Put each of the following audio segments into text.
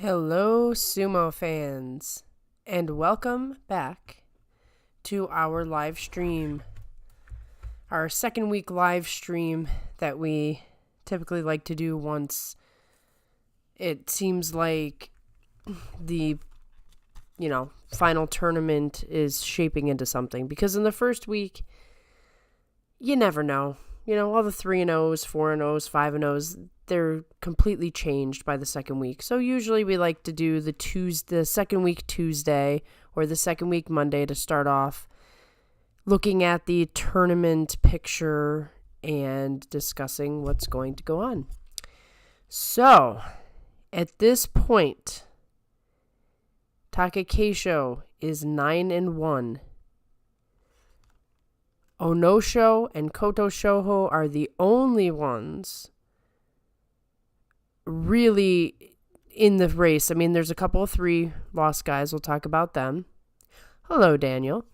Hello, Sumo fans, and welcome back to our live stream. Our second week live stream that we typically like to do once it seems like the, final tournament is shaping into something. Because in the first week, you never know. All the 3-0s, 4-0s, 5-0s, they're completely changed by the second week. So usually we like to do the second week Tuesday or the second week Monday to start off looking at the tournament picture and discussing what's going to go on. So, at this point, Takakeisho is 9-1. Onosho and Koto Shoho are the only ones really in the race. I mean, there's a couple of 3 lost guys. We'll talk about them. Hello, Daniel.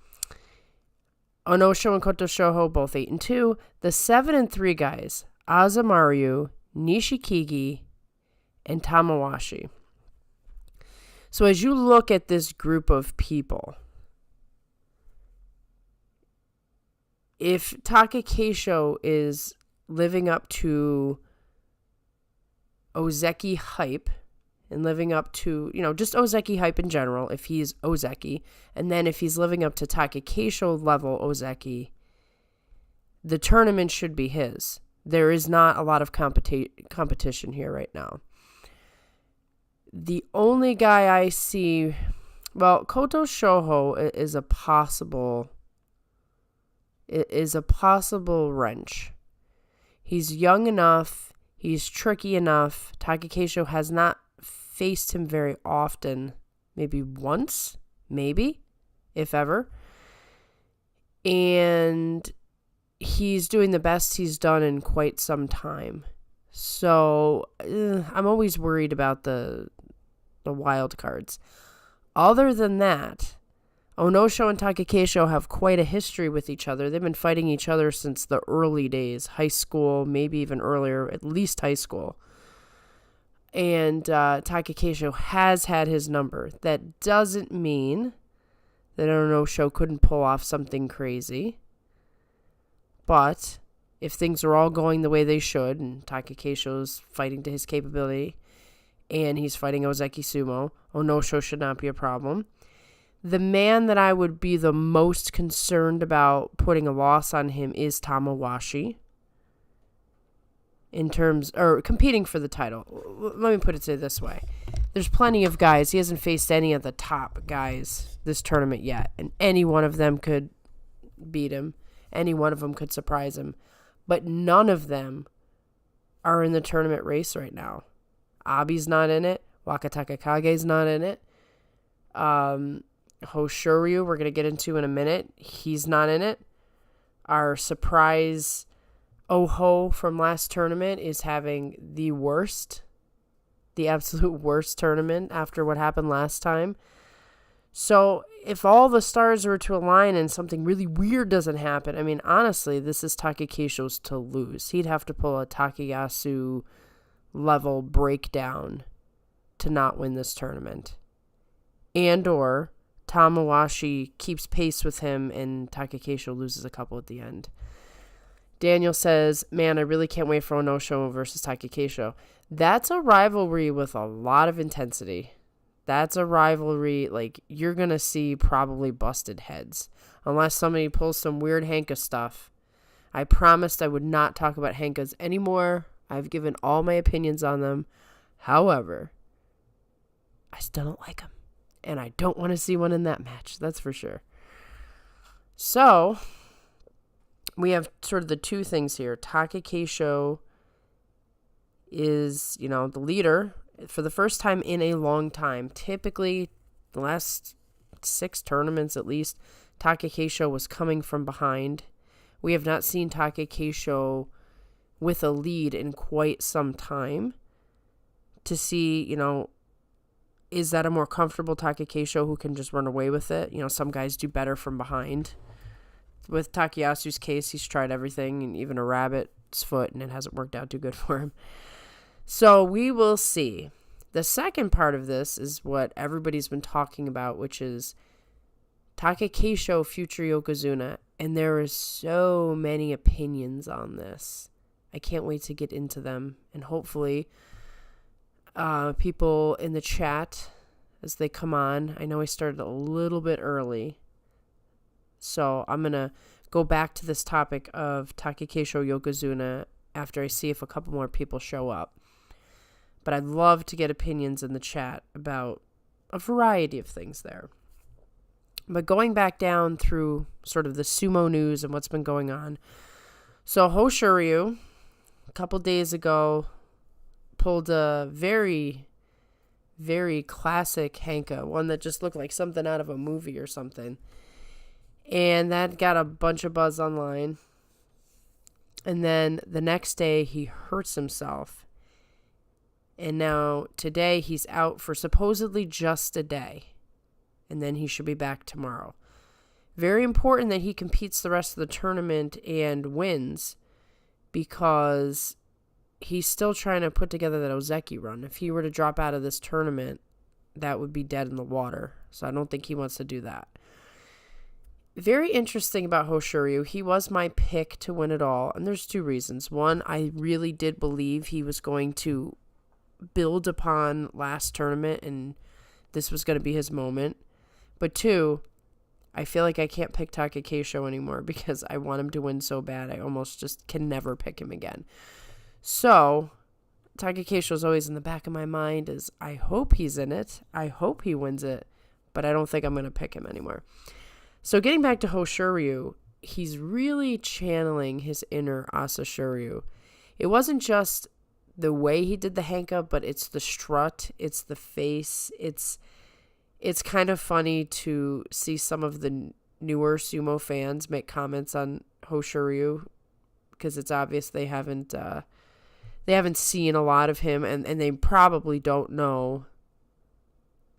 Onosho and Koto Shoho, both 8-2. The 7-3 guys, Azumaryu, Nishikigi, and Tamawashi. So as you look at this group of people, if Takakeisho is living up to Ozeki hype and living up to, just Ozeki hype in general, if he's Ozeki, and then if he's living up to Takakeisho level Ozeki, the tournament should be his. There is not a lot of competition here right now. The only guy I see, Koto Shoho is a possible wrench. He's young enough. He's tricky enough. Takakeisho has not faced him very often. Maybe once, if ever. And he's doing the best he's done in quite some time. So I'm always worried about the wild cards. Other than that, Onosho and Takakeisho have quite a history with each other. They've been fighting each other since the early days, high school, maybe even earlier, at least high school. And Takakeisho has had his number. That doesn't mean that Onosho couldn't pull off something crazy. But if things are all going the way they should, and Takakeisho's fighting to his capability, and he's fighting Ozeki Sumo, Onosho should not be a problem. The man that I would be the most concerned about putting a loss on him is Tamawashi. Competing for the title. Let me put it this way. There's plenty of guys. He hasn't faced any of the top guys this tournament yet. And any one of them could beat him. Any one of them could surprise him. But none of them are in the tournament race right now. Abi's not in it. Wakataka Kage's not in it. Hoshoryu, we're going to get into in a minute. He's not in it. Our surprise Oho from last tournament is having the absolute worst tournament after what happened last time. So if all the stars were to align and something really weird doesn't happen, I mean, honestly, this is Takakeisho's to lose. He'd have to pull a Takayasu level breakdown to not win this tournament. And or Tamawashi keeps pace with him and Takakeisho loses a couple at the end. Daniel says, man, I really can't wait for Onosho versus Takakeisho. That's a rivalry with a lot of intensity. That's a rivalry, you're going to see probably busted heads. Unless somebody pulls some weird Hanka stuff. I promised I would not talk about Hankas anymore. I've given all my opinions on them. However, I still don't like them. And I don't want to see one in that match. That's for sure. So, we have sort of the 2 things here. Takakeisho is, the leader for the first time in a long time. Typically, the last 6 tournaments at least, Takakeisho was coming from behind. We have not seen Takakeisho with a lead in quite some time. To see, is that a more comfortable Takakeisho who can just run away with it? Some guys do better from behind. With Takayasu's case, he's tried everything, and even a rabbit's foot, and it hasn't worked out too good for him. So we will see. The second part of this is what everybody's been talking about, which is Takakeisho, Future Yokozuna. And there are so many opinions on this. I can't wait to get into them. And hopefully people in the chat, as they come on, I know I started a little bit early. So I'm going to go back to this topic of Takakeisho Yokozuna after I see if a couple more people show up. But I'd love to get opinions in the chat about a variety of things there. But going back down through sort of the sumo news and what's been going on. So Hoshoryu, a couple days ago, pulled a very, very classic hanka, one that just looked like something out of a movie or something. And that got a bunch of buzz online. And then the next day, he hurts himself. And now today, he's out for supposedly just a day. And then he should be back tomorrow. Very important that he competes the rest of the tournament and wins, because he's still trying to put together that Ozeki run. If he were to drop out of this tournament, that would be dead in the water. So I don't think he wants to do that. Very interesting about Hoshoryu. He was my pick to win it all. And there's two reasons. One, I really did believe he was going to build upon last tournament and this was going to be his moment. But two, I feel like I can't pick Takakeisho anymore because I want him to win so bad. I almost just can never pick him again. So Takakeisho is always in the back of my mind is I hope he's in it. I hope he wins it. But I don't think I'm going to pick him anymore. So getting back to Hoshoryu, he's really channeling his inner Asashoryu. It wasn't just the way he did the hanka, but it's the strut, it's the face. It's kind of funny to see some of the newer sumo fans make comments on Hoshoryu because it's obvious they haven't seen a lot of him, and they probably don't know.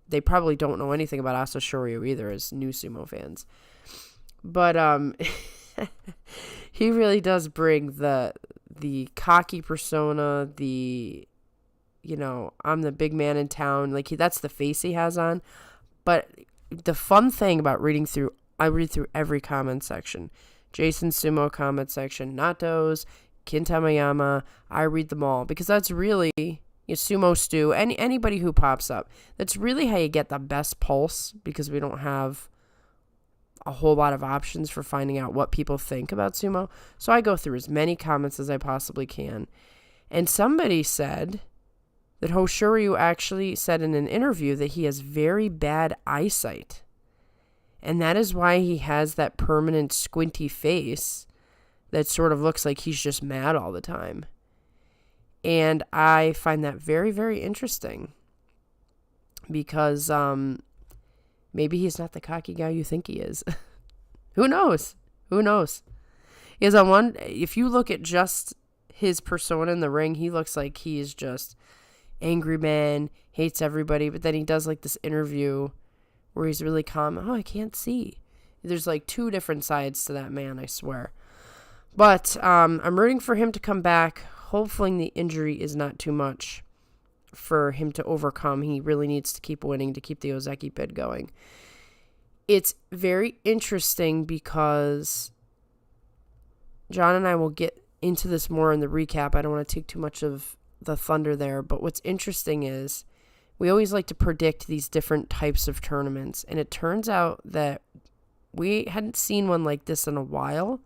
They probably don't know anything about Asashoryu either as new sumo fans. But he really does bring the cocky persona, I'm the big man in town. Like that's the face he has on. But the fun thing about I read through every comment section. Jason's sumo comment section, Nato's, Kintamayama, I read them all because that's really Sumo Stew, anybody who pops up. That's really how you get the best pulse because we don't have a whole lot of options for finding out what people think about sumo. So I go through as many comments as I possibly can. And somebody said that Hoshoryu actually said in an interview that he has very bad eyesight. And that is why he has that permanent squinty face that sort of looks like he's just mad all the time. And I find that very, very interesting because maybe he's not the cocky guy you think he is. Who knows? If you look at just his persona in the ring, he looks like he is just angry man, hates everybody. But then he does like this interview where he's really calm. Oh, I can't see. There's like two different sides to that man, I swear. But I'm rooting for him to come back. Hopefully the injury is not too much for him to overcome. He really needs to keep winning to keep the Ozeki bid going. It's very interesting because John and I will get into this more in the recap. I don't want to take too much of the thunder there. But what's interesting is we always like to predict these different types of tournaments. And it turns out that we hadn't seen one like this in a while.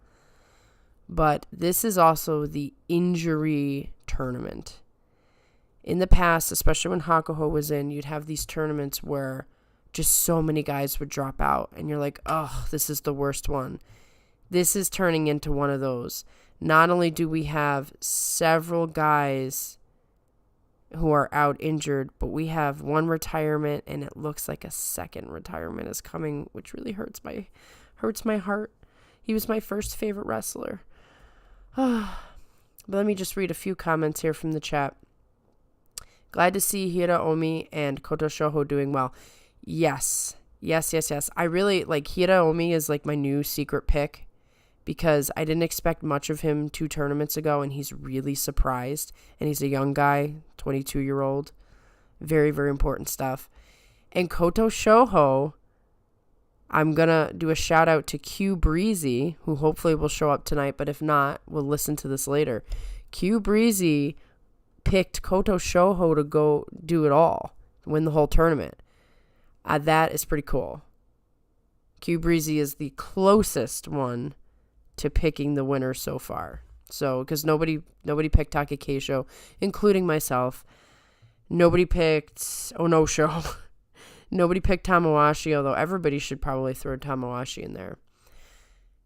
But this is also the injury tournament. In the past, especially when Hakuho was in, you'd have these tournaments where just so many guys would drop out. And you're like, oh, this is the worst one. This is turning into one of those. Not only do we have several guys who are out injured, but we have one retirement, and it looks like a second retirement is coming, which really hurts my heart. He was my first favorite wrestler. But let me just read a few comments here from the chat. Glad to see Hiraomi and Koto Shoho doing well. Yes. I really like Hiraomi is like my new secret pick because I didn't expect much of him 2 tournaments ago, and he's really surprised. And he's a young guy, 22-year-old. Very, very important stuff. And Koto Shoho, I'm going to do a shout out to Q Breezy, who hopefully will show up tonight, but if not, we'll listen to this later. Q Breezy picked Koto Shoho to go do it all, win the whole tournament. That is pretty cool. Q Breezy is the closest one to picking the winner so far. So, because nobody picked Takakeisho, including myself. Nobody picked Onosho. Nobody picked Tamawashi, although everybody should probably throw Tamawashi in there.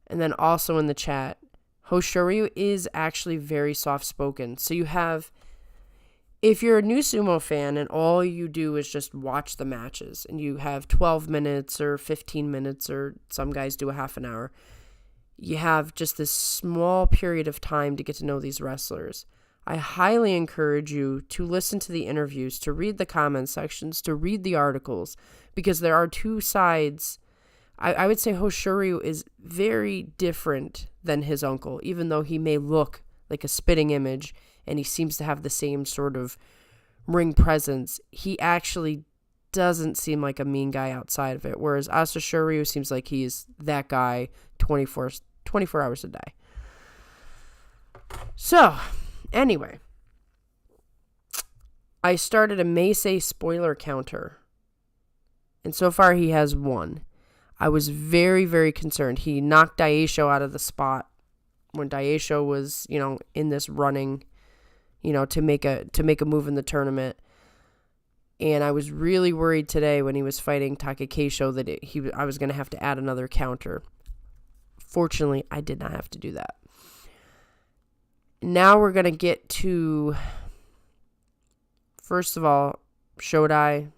And then also in the chat, Hoshoryu is actually very soft-spoken. So you have, if you're a new sumo fan and all you do is just watch the matches, and you have 12 minutes or 15 minutes, or some guys do a half an hour, you have just this small period of time to get to know these wrestlers. I highly encourage you to listen to the interviews, to read the comment sections, to read the articles, because there are two sides. I would say Hoshoryu is very different than his uncle, even though he may look like a spitting image and he seems to have the same sort of ring presence. He actually doesn't seem like a mean guy outside of it, whereas Hoshoryu seems like he's that guy 24 hours a day. So, anyway, I started a Meisei spoiler counter, and so far he has one. I was very, very concerned. He knocked Daisho out of the spot when Daisho was, in this running, to make a move in the tournament. And I was really worried today when he was fighting Takakeisho that I was going to have to add another counter. Fortunately, I did not have to do that. Now we're going to get to, first of all, Shodai.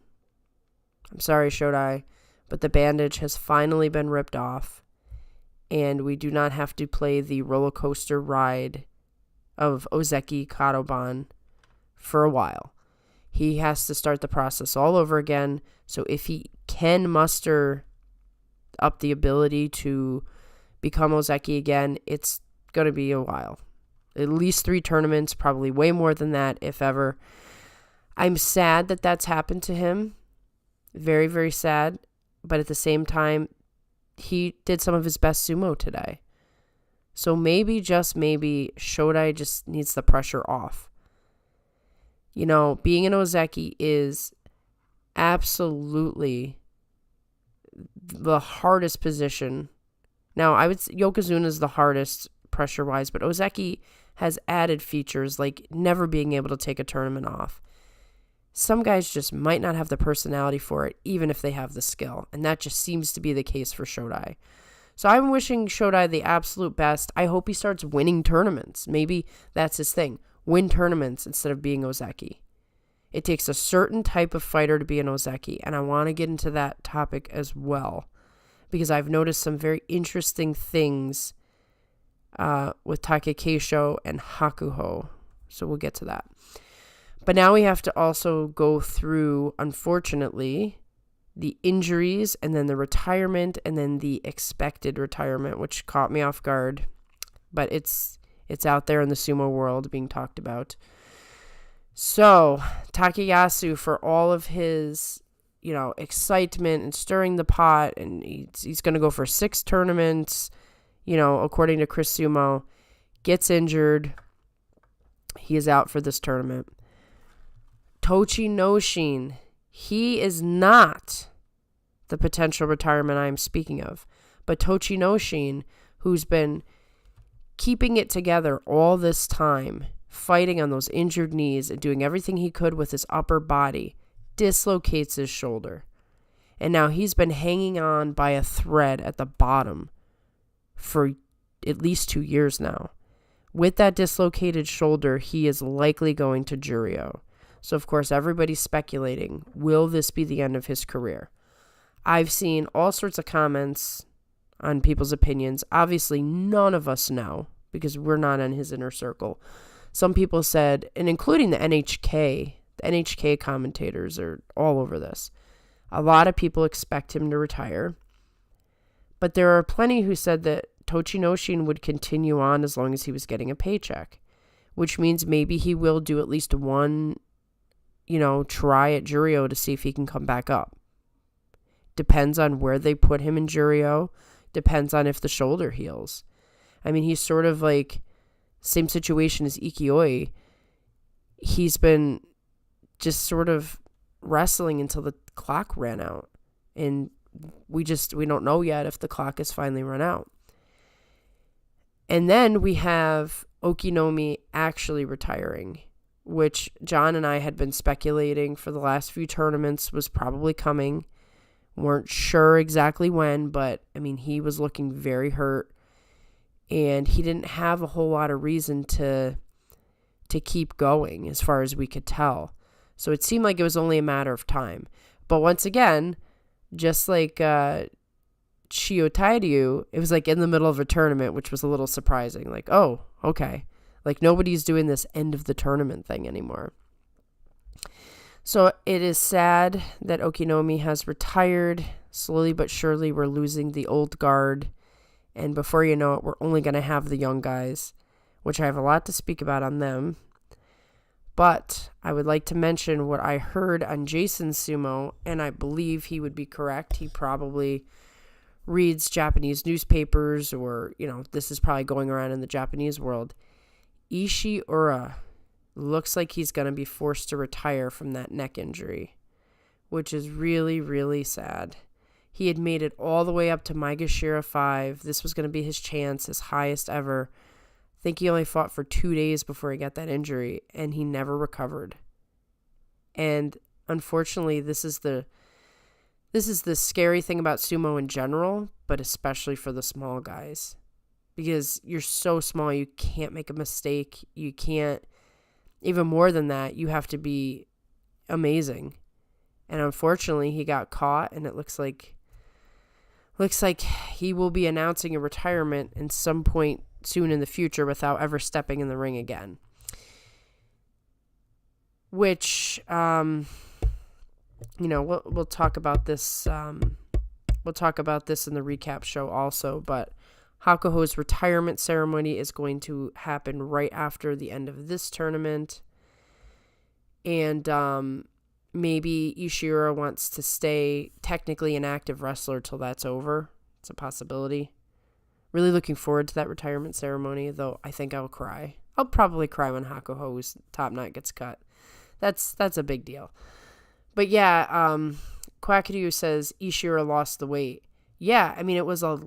I'm sorry, Shodai, but the bandage has finally been ripped off, and we do not have to play the roller coaster ride of Ozeki Kadoban for a while. He has to start the process all over again, so if he can muster up the ability to become Ozeki again, it's going to be a while. At least 3 tournaments, probably way more than that, if ever. I'm sad that that's happened to him. Very, very sad. But at the same time, he did some of his best sumo today. So maybe, just maybe, Shodai just needs the pressure off. Being an Ozeki is absolutely the hardest position. Now, I would say Yokozuna is the hardest pressure-wise, but Ozeki has added features like never being able to take a tournament off. Some guys just might not have the personality for it, even if they have the skill, and that just seems to be the case for Shodai. So I'm wishing Shodai the absolute best. I hope he starts winning tournaments. Maybe that's his thing. Win tournaments instead of being Ozeki. It takes a certain type of fighter to be an Ozeki, and I want to get into that topic as well, because I've noticed some very interesting things with Takakeisho and Hakuho. So we'll get to that. But now we have to also go through, unfortunately, the injuries and then the retirement and then the expected retirement, which caught me off guard. But it's out there in the sumo world being talked about. So Takayasu, for all of his, excitement and stirring the pot, and he's going to go for 6 tournaments, according to Chris Sumo, gets injured. He is out for this tournament. Tochinoshin, he is not the potential retirement I am speaking of. But Tochinoshin, who's been keeping it together all this time, fighting on those injured knees and doing everything he could with his upper body, dislocates his shoulder. And now he's been hanging on by a thread at the bottom for at least 2 years now. With that dislocated shoulder, he is likely going to Juryo. So, of course, everybody's speculating, will this be the end of his career? I've seen all sorts of comments on people's opinions. Obviously, none of us know, because we're not in his inner circle. Some people said, and including the NHK commentators are all over this. A lot of people expect him to retire. But there are plenty who said that Tochinoshin would continue on as long as he was getting a paycheck, which means maybe he will do at least one try at Juryo to see if he can come back up. Depends on where they put him in Juryo. Depends on if the shoulder heals. I mean, he's sort of like same situation as Ikioi. He's been just sort of wrestling until the clock ran out. And we don't know yet if the clock has finally run out. And then we have Okinomi actually retiring, which John and I had been speculating for the last few tournaments was probably coming. Weren't sure exactly when, but I mean, he was looking very hurt, and he didn't have a whole lot of reason to keep going as far as we could tell. So it seemed like it was only a matter of time. But once again, just like Chiyo Tairyu, it was like in the middle of a tournament, which was a little surprising. Like, oh, okay. Like nobody's doing this end of the tournament thing anymore. So it is sad that Okinomi has retired. Slowly but surely, we're losing the old guard. And before you know it, we're only going to have the young guys, which I have a lot to speak about on them. But I would like to mention what I heard on Jason's Sumo, and I believe he would be correct. He probably reads Japanese newspapers, or, this is probably going around in the Japanese world. Ishiura looks like he's going to be forced to retire from that neck injury, which is really, really sad. He had made it all the way up to Maegashira 5. This was going to be his chance, his highest ever. I think he only fought for 2 days before he got that injury, and he never recovered. And unfortunately, this is the scary thing about sumo in general, but especially for the small guys. Because you're so small, you can't make a mistake. You can't, even more than that, you have to be amazing. And unfortunately, he got caught, and it looks like he will be announcing a retirement in some point soon in the future without ever stepping in the ring again. Which, we'll talk about this. We'll talk about this in the recap show also, but Hakuho's retirement ceremony is going to happen right after the end of this tournament. And maybe Ishiura wants to stay technically an active wrestler till that's over. It's a possibility. Really looking forward to that retirement ceremony, though I think I'll cry. I'll probably cry when Hakuho's top knot gets cut. That's a big deal. But yeah, Quackadoo says Ishiura lost the weight. Yeah, I mean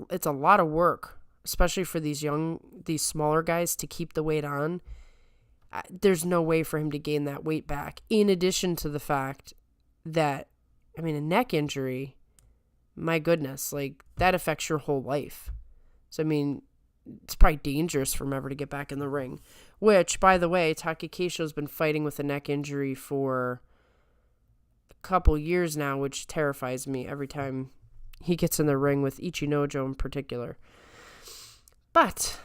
it's a lot of work, especially for these smaller guys to keep the weight on. There's no way for him to gain that weight back. In addition to the fact that, a neck injury, my goodness, like that affects your whole life. So, it's probably dangerous for him ever to get back in the ring. Which, by the way, Takakeisho's been fighting with a neck injury for a couple years now, which terrifies me every time he gets in the ring with Ichinojo in particular. But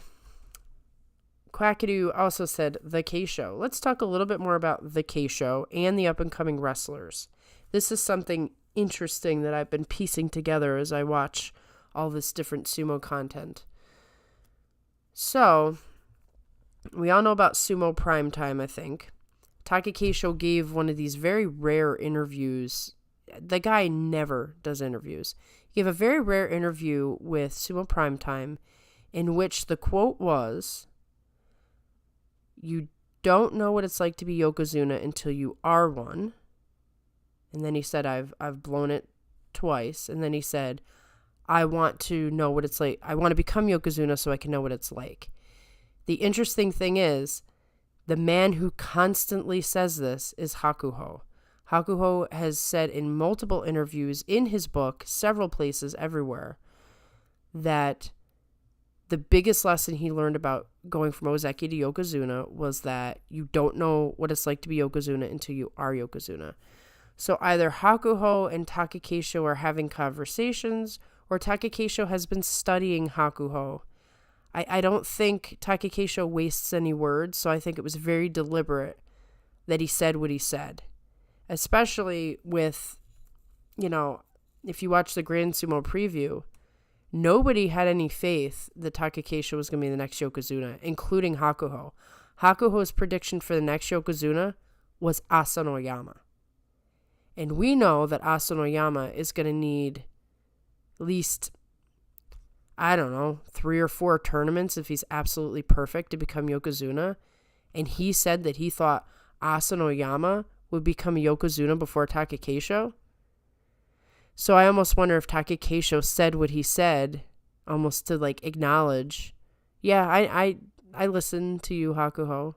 Quackadoo also said the Keisho. Let's talk a little bit more about the Keisho and the up-and-coming wrestlers. This is something interesting that I've been piecing together as I watch all this different sumo content. So, we all know about Sumo Primetime, I think. Takakeisho gave one of these very rare interviews. The guy never does interviews. He gave a very rare interview with Sumo Primetime in which the quote was, "You don't know what it's like to be Yokozuna until you are one." And then he said, I've blown it twice. And then he said, I want to know what it's like. I want to become Yokozuna so I can know what it's like. The interesting thing is, the man who constantly says this is Hakuho. Hakuho has said in multiple interviews, in his book, several places, everywhere, that the biggest lesson he learned about going from Ozeki to Yokozuna was that you don't know what it's like to be Yokozuna until you are Yokozuna. So either Hakuho and Takakeisho are having conversations, or Takakeisho has been studying Hakuho. I don't think Takakeisho wastes any words, so I think it was very deliberate that he said what he said. Especially with, if you watch the Grand Sumo preview, nobody had any faith that Takakeisho was going to be the next Yokozuna, including Hakuho. Hakuho's prediction for the next Yokozuna was Asanoyama. And we know that Asanoyama is going to need at least, I don't know, 3 or 4 tournaments if he's absolutely perfect to become Yokozuna. And he said that he thought Asanoyama would become Yokozuna before Takakeisho. So I almost wonder if Takakeisho said what he said, almost to like acknowledge, yeah, I listened to you, Hakuho.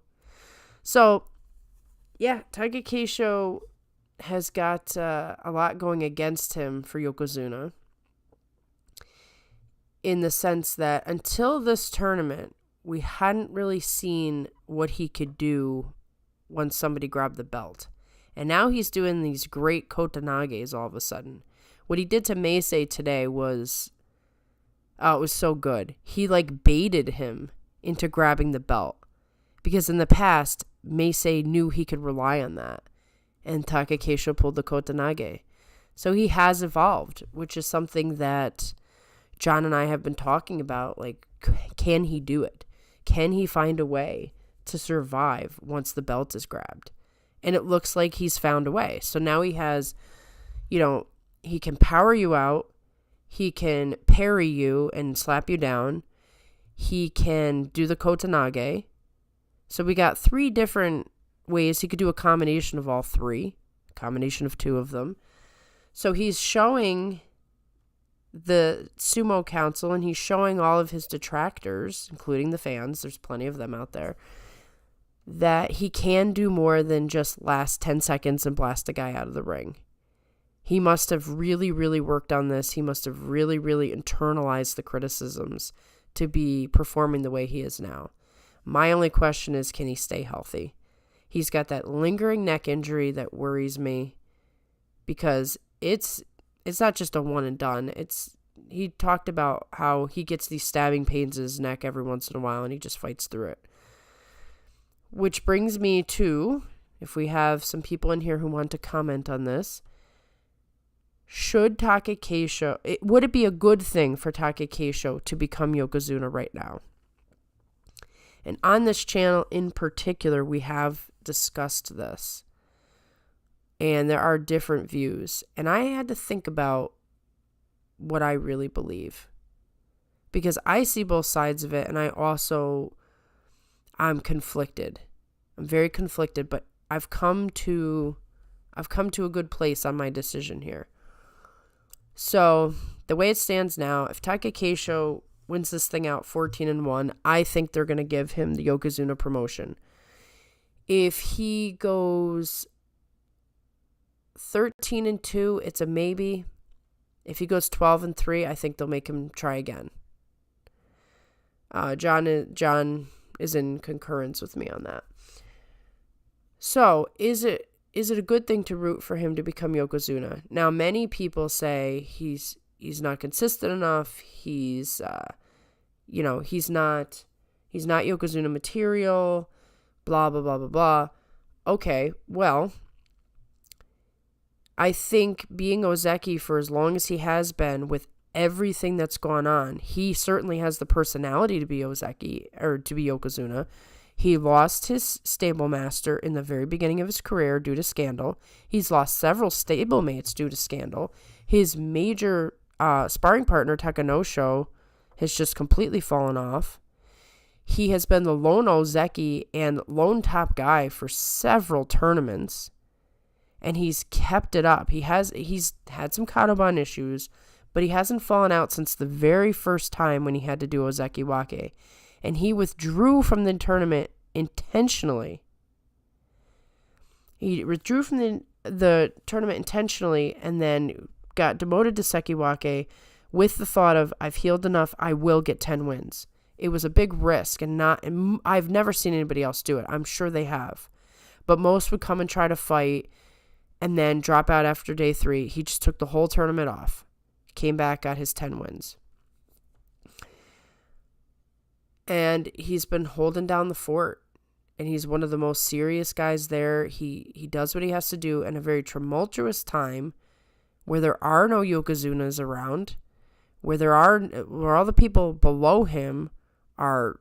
So, yeah, Takakeisho has got a lot going against him for Yokozuna, in the sense that until this tournament, we hadn't really seen what he could do once somebody grabbed the belt. And now he's doing these great Kotanages all of a sudden. What he did to Meisei today was, it was so good. He like baited him into grabbing the belt. Because in the past, Meisei knew he could rely on that. And Takakeisho pulled the Kotanage. So he has evolved, which is something that John and I have been talking about. Like, can he do it? Can he find a way to survive once the belt is grabbed? And it looks like he's found a way. So now he has, he can power you out. He can parry you and slap you down. He can do the Kotanage. So we got 3 different ways. He could do a combination of all 3, a combination of 2 of them. So he's showing the Sumo Council, and he's showing all of his detractors, including the fans, there's plenty of them out there, that he can do more than just last 10 seconds and blast a guy out of the ring. He must have really, really worked on this. He must have really, really internalized the criticisms to be performing the way he is now. My only question is, can he stay healthy? He's got that lingering neck injury that worries me, because it's not just a one and done. He talked about how he gets these stabbing pains in his neck every once in a while, and he just fights through it. Which brings me to, if we have some people in here who want to comment on this, would it be a good thing for Takakeisho to become Yokozuna right now? And on this channel in particular, we have discussed this. And there are different views. And I had to think about what I really believe. Because I see both sides of it, and I'm conflicted. I'm very conflicted, but I've come to a good place on my decision here. So, the way it stands now, if Takakeisho wins this thing out 14-1, I think they're going to give him the Yokozuna promotion. If he goes 13-2, it's a maybe. If he goes 12-3, I think they'll make him try again. John is in concurrence with me on that. So, is it a good thing to root for him to become Yokozuna? Now, many people say he's not consistent enough. He's not Yokozuna material. Blah blah blah blah blah. Okay, well, I think being Ozeki for as long as he has been, with everything that's gone on, he certainly has the personality to be Ozeki, or to be Yokozuna. He lost his stable master in the very beginning of his career due to scandal. He's lost several stablemates due to scandal. His major sparring partner, Takanosho, has just completely fallen off. He has been the lone Ozeki and lone top guy for several tournaments. And he's kept it up. He's had some Kadoban issues, but he hasn't fallen out since the very first time when he had to do Ozeki Wake. And he withdrew from the tournament intentionally. He withdrew from the tournament intentionally and then got demoted to Sekiwake with the thought of, I've healed enough, I will get 10 wins. It was a big risk, and I've never seen anybody else do it. I'm sure they have. But most would come and try to fight and then drop out after day 3. He just took the whole tournament off. Came back, got his 10 wins. And he's been holding down the fort. And he's one of the most serious guys there. He does what he has to do in a very tumultuous time where there are no Yokozunas around, where all the people below him are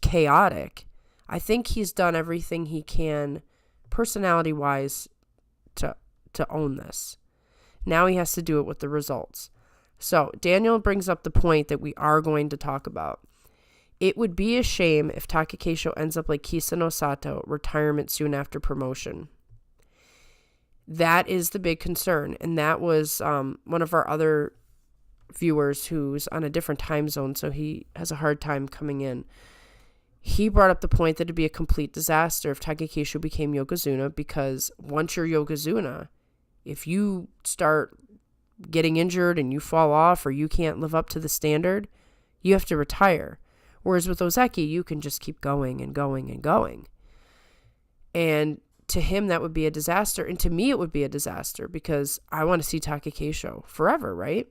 chaotic. I think he's done everything he can personality-wise to own this. Now he has to do it with the results. So Daniel brings up the point that we are going to talk about. It would be a shame if Takakeisho ends up like Kisano Sato, retirement soon after promotion. That is the big concern. And that was one of our other viewers who's on a different time zone, so he has a hard time coming in. He brought up the point that it'd be a complete disaster if Takakeisho became Yokozuna, because once you're Yokozuna, if you start getting injured and you fall off or you can't live up to the standard, you have to retire. Whereas with Ozeki, you can just keep going and going and going. And to him, that would be a disaster. And to me, it would be a disaster because I want to see Takakeisho forever, right?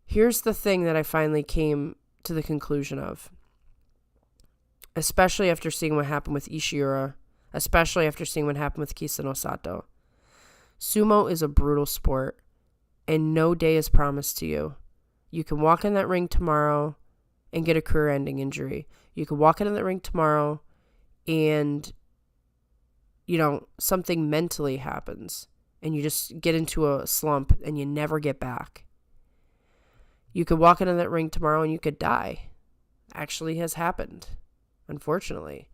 Here's the thing that I finally came to the conclusion of. Especially after seeing what happened with Ishiura. Especially after seeing what happened with Kisano Sato. Sumo is a brutal sport. And no day is promised to you. You can walk in that ring tomorrow and get a career-ending injury. You can walk into that ring tomorrow and, something mentally happens. And you just get into a slump and you never get back. You could walk into that ring tomorrow and you could die. Actually has happened, unfortunately.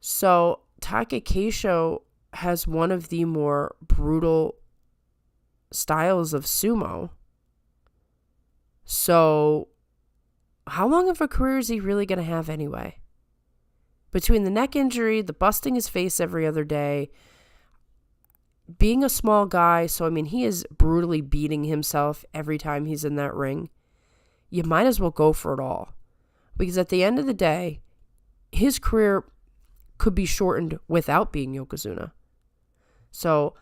So Takakeisho has one of the more brutal styles of sumo. So how long of a career is he really going to have anyway? Between the neck injury, the busting his face every other day, being a small guy, so he is brutally beating himself every time he's in that ring. You might as well go for it all. Because at the end of the day, his career could be shortened without being Yokozuna. So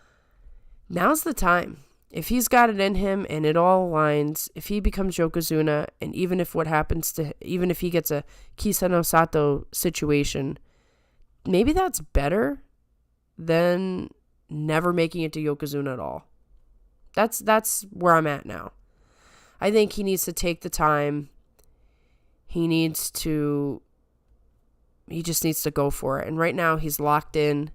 now's the time. If he's got it in him and it all aligns, if he becomes Yokozuna, and even if he gets a Kisano Sato situation, maybe that's better than never making it to Yokozuna at all. That's where I'm at now. I think he needs to take the time. He just needs to go for it. And right now he's locked in.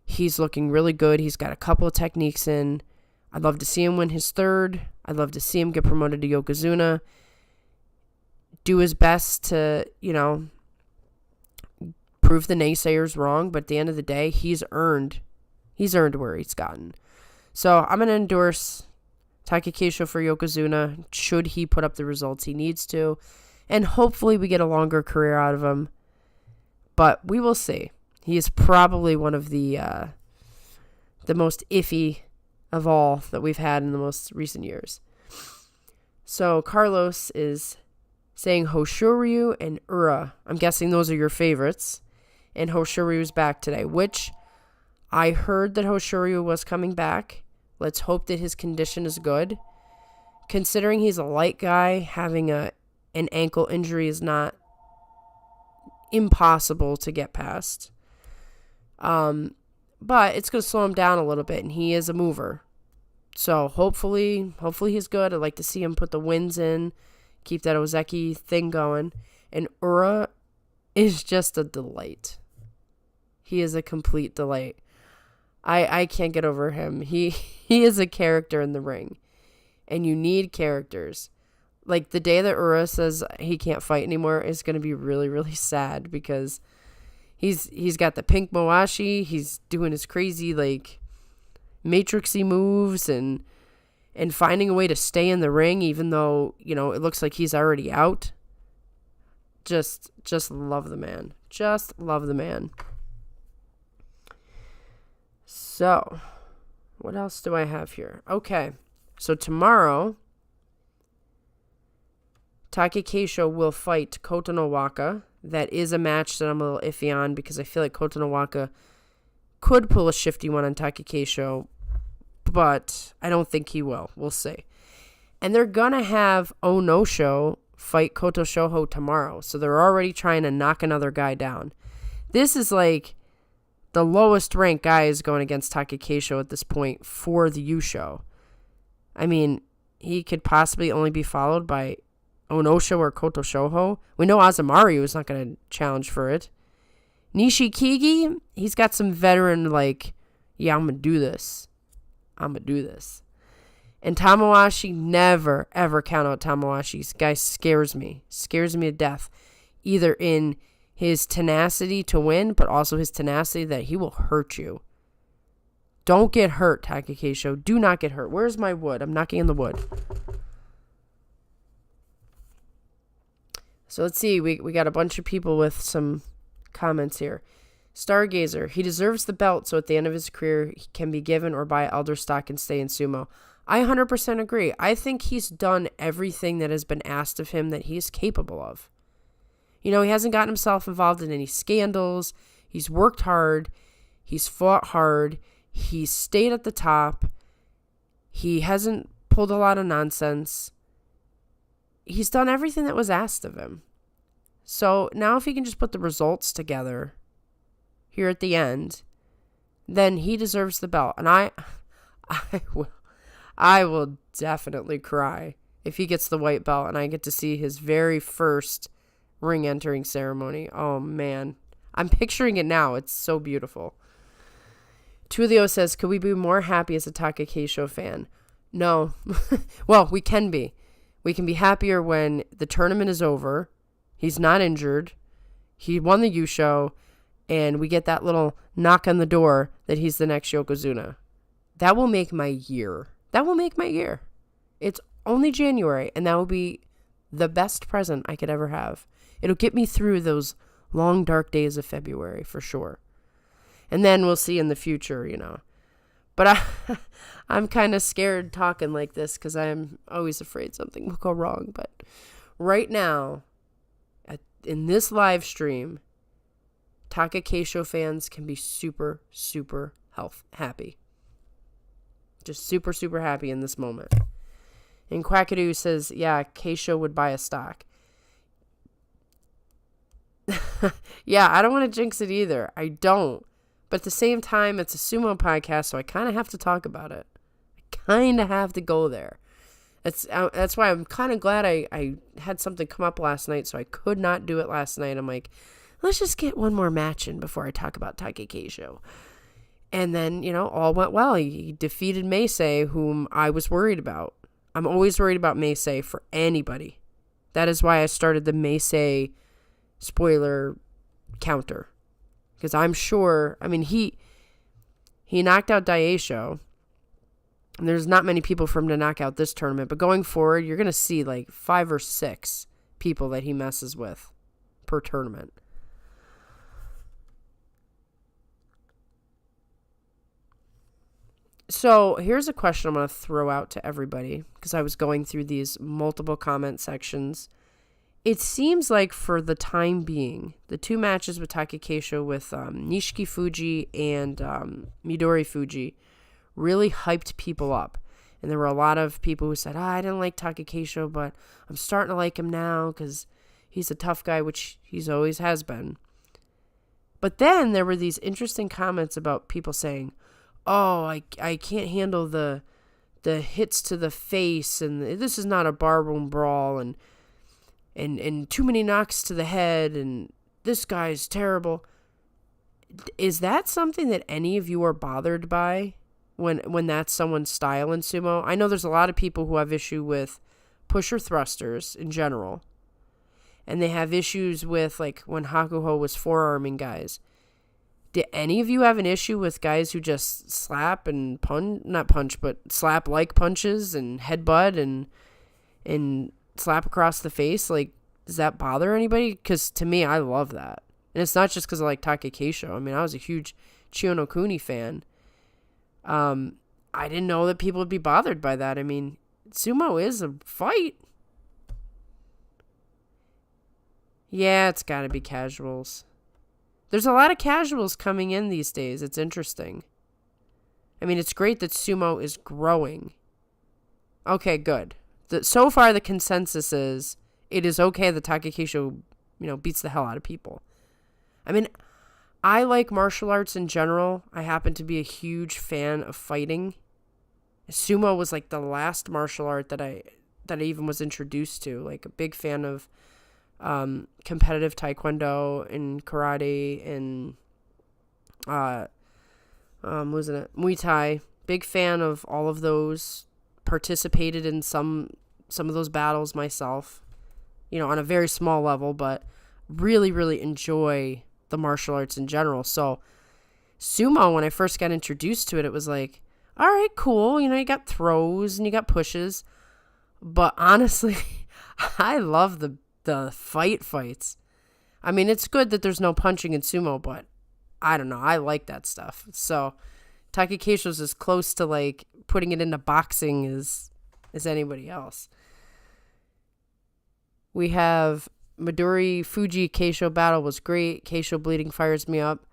He's looking really good. He's got a couple of techniques in. I'd love to see him win his third. I'd love to see him get promoted to Yokozuna. Do his best to, prove the naysayers wrong. But at the end of the day, he's earned where he's gotten. So I'm going to endorse Takakeisho for Yokozuna, should he put up the results he needs to. And hopefully we get a longer career out of him. But we will see. He is probably one of the most iffy of all that we've had in the most recent years. So Carlos is saying Hoshoryu and Ura. I'm guessing those are your favorites. And Hoshoryu's back today, which I heard that Hoshoryu was coming back. Let's hope that his condition is good. Considering he's a light guy, having an ankle injury is not impossible to get past. But it's going to slow him down a little bit, and he is a mover. So hopefully he's good. I'd like to see him put the wins in, keep that Ozeki thing going. And Ura is just a delight. He is a complete delight. I can't get over him. He is a character in the ring. And you need characters. Like, the day that Ura says he can't fight anymore is going to be really, really sad, because he's got the pink moashi. He's doing his crazy, matrixy moves and finding a way to stay in the ring, even though, it looks like he's already out. Just love the man. Just love the man. So, what else do I have here? Okay, so tomorrow, Takakeisho will fight Kota no Waka. That is a match that I'm a little iffy on, because I feel like Kota no Waka could pull a shifty one on Takakeisho, but I don't think he will. We'll see. And they're going to have Onosho fight Koto Shoho tomorrow, so they're already trying to knock another guy down. This is like the lowest ranked guy is going against Takakeisho at this point for the Yusho. He could possibly only be followed by Onosho or Koto Shoho. We know Azamaru is not going to challenge for it. Nishikigi, he's got some veteran, like, yeah, I'm going to do this. And Tamawashi, never, ever count out Tamawashi. This guy scares me to death. Either in his tenacity to win, but also his tenacity that he will hurt you. Don't get hurt, Takakeisho. Do not get hurt. Where's my wood? I'm knocking in the wood. So let's see. We got a bunch of people with some comments here. Stargazer. He deserves the belt, so at the end of his career, he can be given or buy elder stock and stay in sumo. I 100% agree. I think he's done everything that has been asked of him that he is capable of. He hasn't gotten himself involved in any scandals. He's worked hard. He's fought hard. He's stayed at the top. He hasn't pulled a lot of nonsense. He's done everything that was asked of him. So now if he can just put the results together here at the end, then he deserves the belt. And I will definitely cry if he gets the white belt and I get to see his very first ring entering ceremony. Oh man, I'm picturing it now. It's so beautiful. Tulio says, could we be more happy as a Takakeisho fan? No. Well, we can be. We can be happier when the tournament is over. He's not injured. He won the Yusho. And we get that little knock on the door that he's the next Yokozuna. That will make my year. It's only January. And that will be the best present I could ever have. It'll get me through those long, dark days of February for sure. And then we'll see in the future, But I'm kind of scared talking like this because I'm always afraid something will go wrong. But right now, in this live stream, Takakeisho fans can be super, super happy. Just super, super happy in this moment. And Quackadoo says, yeah, Keisho would buy a stock. Yeah, I don't want to jinx it either. I don't. But at the same time, it's a sumo podcast, so I kind of have to talk about it. I kind of have to go there. That's why I'm kind of glad I had something come up last night, so I could not do it last night. I'm like, let's just get one more match in before I talk about Takakeisho. And then, all went well. He defeated Meisei, whom I was worried about. I'm always worried about Meisei for anybody. That is why I started the Meisei spoiler counter. Because I'm sure, he knocked out Daisho. And there's not many people for him to knock out this tournament. But going forward, you're going to see like 5 or 6 people that he messes with per tournament. So here's a question I'm going to throw out to everybody. Because I was going through these multiple comment sections. It seems like for the time being, the 2 matches with Takakeisho with Nishiki Fuji and Midori Fuji really hyped people up. And there were a lot of people who said, I didn't like Takakeisho, but I'm starting to like him now because he's a tough guy, which he's always has been. But then there were these interesting comments about people saying, oh, I can't handle the hits to the face, and this is not a barroom brawl, and too many knocks to the head, and this guy's terrible. Is that something that any of you are bothered by when that's someone's style in sumo? I know there's a lot of people who have issue with pusher thrusters in general, and they have issues with, like, when Hakuho was forearming guys. Did any of you have an issue with guys who just slap and slap like punches and headbutt and slap across the face? Like, does that bother anybody? Because to me, I love that. And it's not just because I like Takakeisho. I was a huge Chionokuni fan. I didn't know that people would be bothered by that. Sumo is a fight. Yeah, it's got to be casuals. There's a lot of casuals coming in these days. It's interesting. It's great that sumo is growing. Okay, good. So far, the consensus is it is okay that Takakeisho, beats the hell out of people. I like martial arts in general. I happen to be a huge fan of fighting. Sumo was like the last martial art that I even was introduced to. Like, a big fan of competitive taekwondo and karate and wasn't it Muay Thai. Big fan of all of those. Participated in some of those battles myself, on a very small level, but really, really enjoy the martial arts in general. So sumo, when I first got introduced to it, it was like, all right, cool. You got throws and you got pushes. But honestly, I love the fights. I mean, it's good that there's no punching in sumo, but I don't know. I like that stuff. So Takakeisho's as close to like putting it into boxing as anybody else. We have Midori Fuji Keisho battle was great. Keisho bleeding fires me up.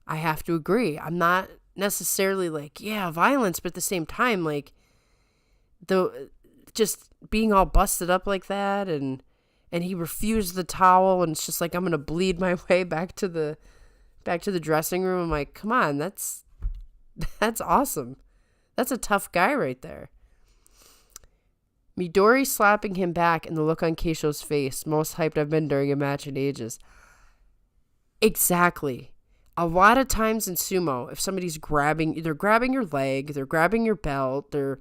I have to agree. I'm not necessarily like, yeah, violence, but at the same time, like just being all busted up like that, and he refused the towel, and it's just like, I'm gonna bleed my way back to the dressing room. I'm like, come on, that's awesome. That's a tough guy right there. Midori slapping him back and the look on Keisho's face. Most hyped I've been during a match in ages. Exactly. A lot of times in sumo, if somebody's grabbing your leg, they're grabbing your belt, they're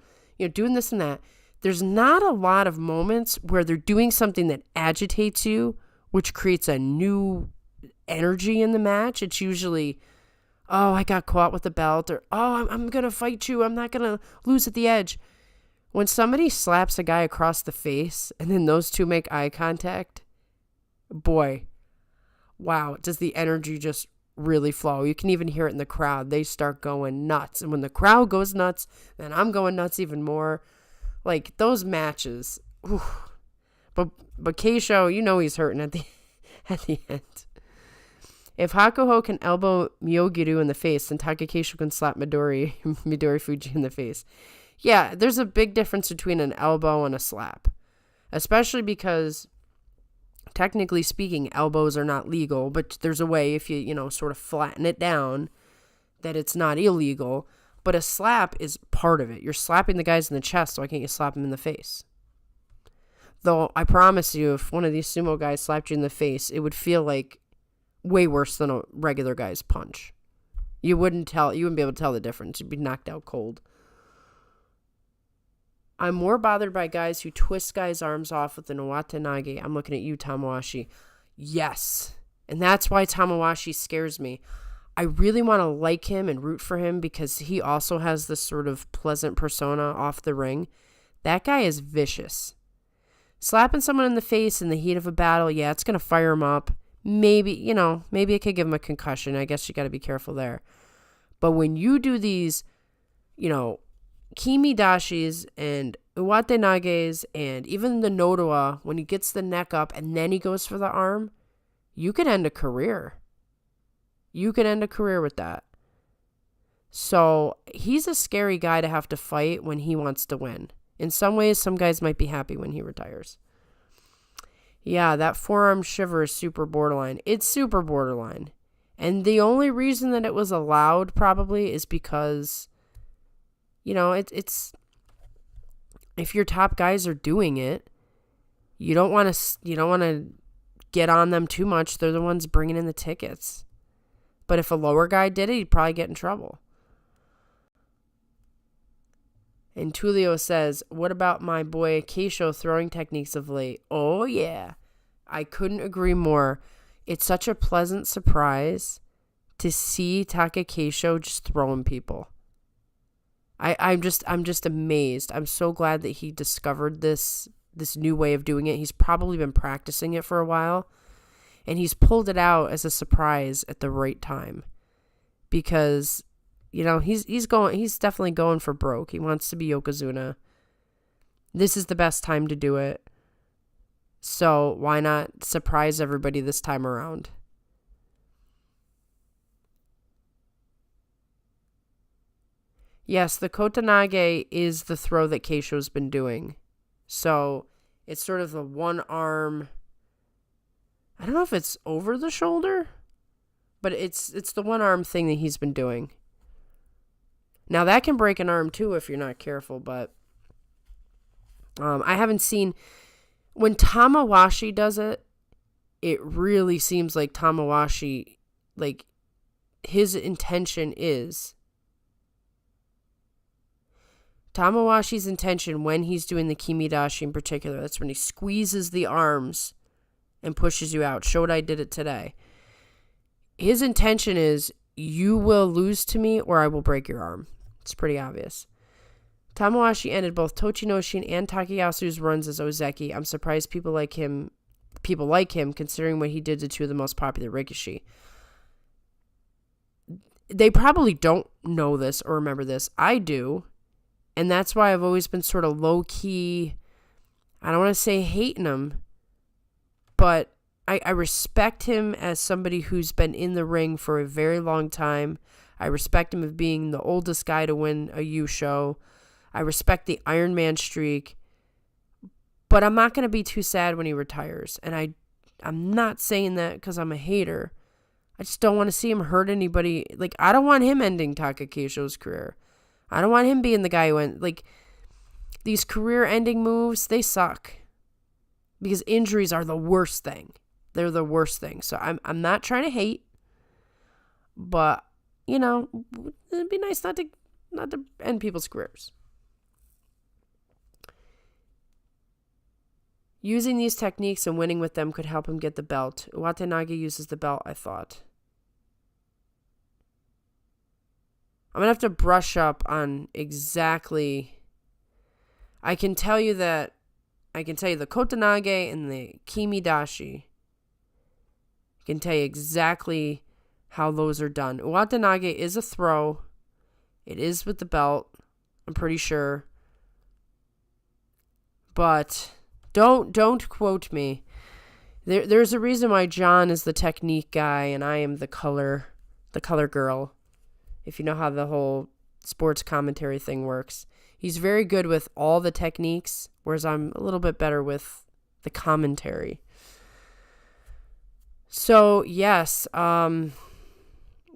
doing this and that, there's not a lot of moments where they're doing something that agitates you, which creates a new energy in the match. It's usually, oh, I got caught with the belt, or, oh, I'm going to fight you. I'm not going to lose at the edge. When somebody slaps a guy across the face and then those two make eye contact, boy, wow, does the energy just really flow. You can even hear it in the crowd. They start going nuts. And when the crowd goes nuts, then I'm going nuts even more. Like, those matches, whew. But Keisho, he's hurting at the end. If Hakuho can elbow Myogiru in the face, then Takakeisho can slap Midori Fuji in the face. Yeah, there's a big difference between an elbow and a slap. Especially because, technically speaking, elbows are not legal, but there's a way, if you, sort of flatten it down, that it's not illegal. But a slap is part of it. You're slapping the guys in the chest, so why can't you slap them in the face? Though, I promise you, if one of these sumo guys slapped you in the face, it would feel like way worse than a regular guy's punch. You wouldn't be able to tell the difference. You'd be knocked out cold. I'm more bothered by guys who twist guys' arms off with an Uwatenage. I'm looking at you, Tamawashi. Yes. And that's why Tamawashi scares me. I really want to like him and root for him because he also has this sort of pleasant persona off the ring. That guy is vicious. Slapping someone in the face in the heat of a battle, yeah, it's going to fire him up. Maybe it could give him a concussion. I guess you got to be careful there. But when you do these, Kimidashis and Uwatenages and even the Nodowa, when he gets the neck up and then he goes for the arm, you could end a career. You could end a career with that. So he's a scary guy to have to fight when he wants to win. In some ways, some guys might be happy when he retires. Yeah, that forearm shiver is super borderline. It's super borderline. And the only reason that it was allowed probably is because, it's if your top guys are doing it, you don't want to get on them too much. They're the ones bringing in the tickets. But if a lower guy did it, he'd probably get in trouble. And Tulio says, what about my boy Keisho throwing techniques of late? Oh, yeah. I couldn't agree more. It's such a pleasant surprise to see Takakeisho just throwing people. I'm just amazed. I'm so glad that he discovered this new way of doing it. He's probably been practicing it for a while. And he's pulled it out as a surprise at the right time. Because, he's definitely going for broke. He wants to be Yokozuna. This is the best time to do it. So why not surprise everybody this time around? Yes, the Kotanage is the throw that Keisho's been doing. So it's sort of the one arm. I don't know if it's over the shoulder, but it's the one arm thing that he's been doing. Now that can break an arm too if you're not careful, but I haven't seen when Tamawashi does it. it really seems like Tamawashi, like, his intention is... Tamawashi's intention when he's doing the Kimidashi in particular, that's when he squeezes the arms and pushes you out. Shodai did it today. His intention is, you will lose to me or I will break your arm. It's pretty obvious. Tamawashi ended both Tochinoshin and Takayasu's runs as Ozeki. I'm surprised people like him, considering what he did to two of the most popular Rikishi. They probably don't know this or remember this. I do. And that's why I've always been sort of low-key, I don't want to say hating him, but I respect him as somebody who's been in the ring for a very long time. I respect him as being the oldest guy to win a Yusho. I respect the Iron Man streak. But I'm not going to be too sad when he retires. And I'm not saying that because I'm a hater. I just don't want to see him hurt anybody. Like, I don't want him ending Takakeisho's career. I don't want him being the guy who went, like, these career-ending moves, they suck. Because injuries are the worst thing. They're the worst thing. So I'm not trying to hate, but, you know, it'd be nice not to end people's careers. Using these techniques and winning with them could help him get the belt. Watanabe uses the belt, I thought. I'm going to have to brush up on exactly... I can tell you the Kotanage and the Kimidashi. I can tell you exactly how those are done. Watanabe is a throw. It is with the belt, I'm pretty sure. But don't quote me. There's a reason why John is the technique guy and I am the color girl. If you know how the whole sports commentary thing works. He's very good with all the techniques, whereas I'm a little bit better with the commentary. So, yes,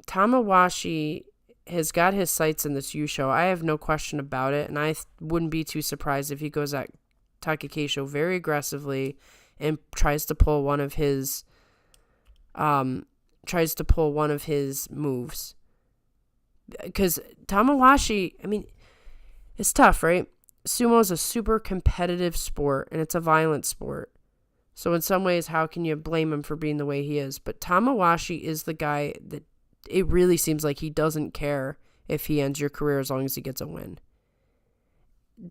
Tamawashi has got his sights in this Yusho. I have no question about it, and I wouldn't be too surprised if he goes at Takakeisho very aggressively and tries to pull one of his moves. Because Tamawashi, I mean, it's tough, right? Sumo is a super competitive sport, and it's a violent sport. So in some ways, how can you blame him for being the way he is? But Tamawashi is the guy that it really seems like he doesn't care if he ends your career as long as he gets a win.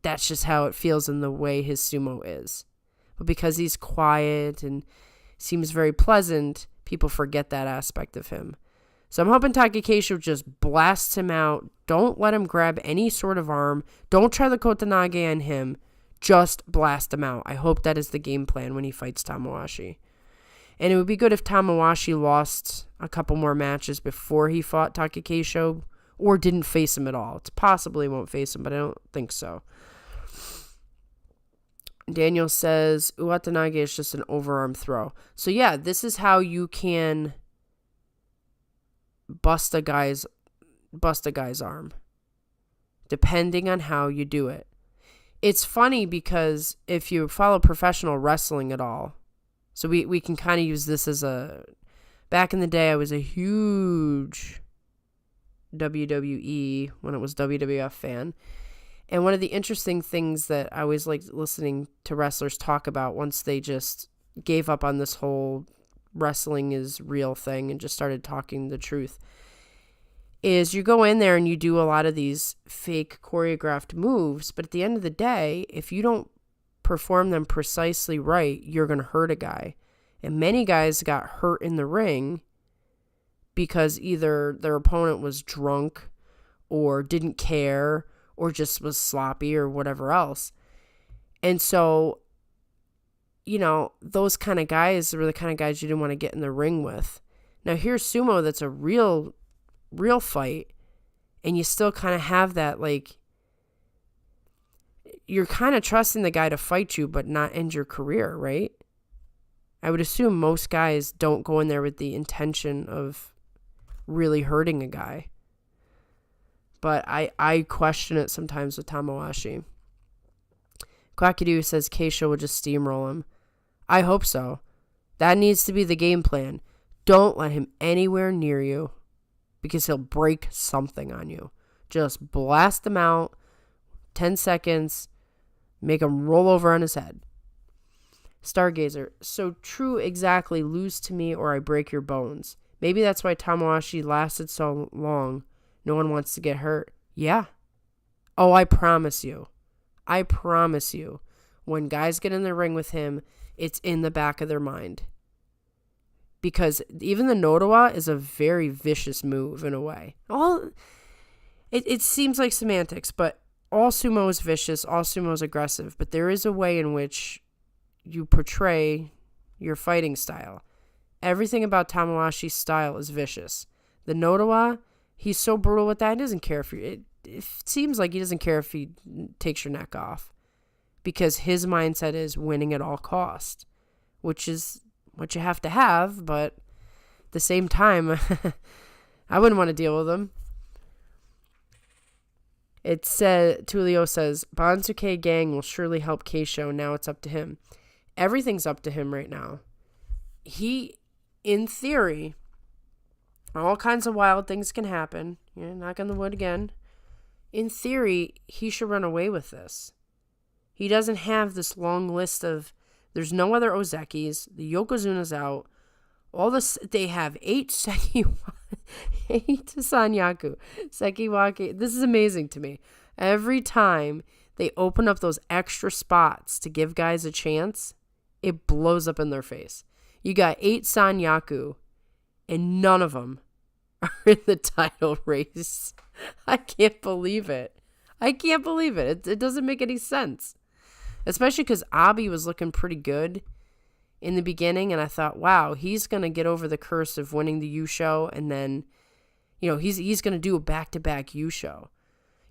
That's just how it feels in the way his sumo is. But because he's quiet and seems very pleasant, people forget that aspect of him. So I'm hoping Takakeisho just blasts him out. Don't let him grab any sort of arm. Don't try the Kotanage on him. Just blast him out. I hope that is the game plan when he fights Tamawashi. And it would be good if Tamawashi lost a couple more matches before he fought Takakeisho or didn't face him at all. It's possible he won't face him, but I don't think so. Daniel says Uwatanage is just an overarm throw. So yeah, this is how you can bust a guy's arm, depending on how you do it. It's funny because if you follow professional wrestling at all, so we can kind of use this as back in the day, I was a huge WWE, when it was WWF fan. And one of the interesting things that I always liked listening to wrestlers talk about once they just gave up on this whole wrestling is real thing and just started talking the truth is you go in there and you do a lot of these fake choreographed moves, but at the end of the day, if you don't perform them precisely right, you're going to hurt a guy. And many guys got hurt in the ring because either their opponent was drunk or didn't care or just was sloppy or whatever else. And so, you know, those kind of guys were the kind of guys you didn't want to get in the ring with. Now here's sumo that's a real fight, and you still kind of have that, like, you're kind of trusting the guy to fight you but not end your career, right? I would assume most guys don't go in there with the intention of really hurting a guy. But I question it sometimes with Tamawashi. Kwakidu says Keisho will just steamroll him. I hope so. That needs to be the game plan. Don't let him anywhere near you because he'll break something on you. Just blast him out, 10 seconds, make him roll over on his head. Stargazer, so true exactly, lose to me or I break your bones. Maybe that's why Tamawashi lasted so long. No one wants to get hurt. Yeah. Oh, I promise you. When guys get in the ring with him, it's in the back of their mind. Because even the Nodowa is a very vicious move in a way. It seems like semantics, but all sumo is vicious, all sumo is aggressive. But there is a way in which you portray your fighting style. Everything about Tamawashi's style is vicious. The Nodowa, he's so brutal with that, he doesn't care if it seems like he doesn't care if he takes your neck off. Because his mindset is winning at all cost. Which is what you have to have, but at the same time, I wouldn't want to deal with him. It said, Tulio says, Banzuke gang will surely help Keisho. Now it's up to him. Everything's up to him right now. He, in theory, all kinds of wild things can happen. Knock on the wood again. In theory, he should run away with this. He doesn't have this long list of, there's no other Ozekis. The Yokozuna's out. They have 8 Sanyaku. Sekiwake. This is amazing to me. Every time they open up those extra spots to give guys a chance, it blows up in their face. You got 8 Sanyaku, and none of them are in the title race. I can't believe it. It doesn't make any sense. Especially because Abi was looking pretty good in the beginning, and I thought, wow, he's going to get over the curse of winning the Yusho, and then, he's going to do a back-to-back Yusho.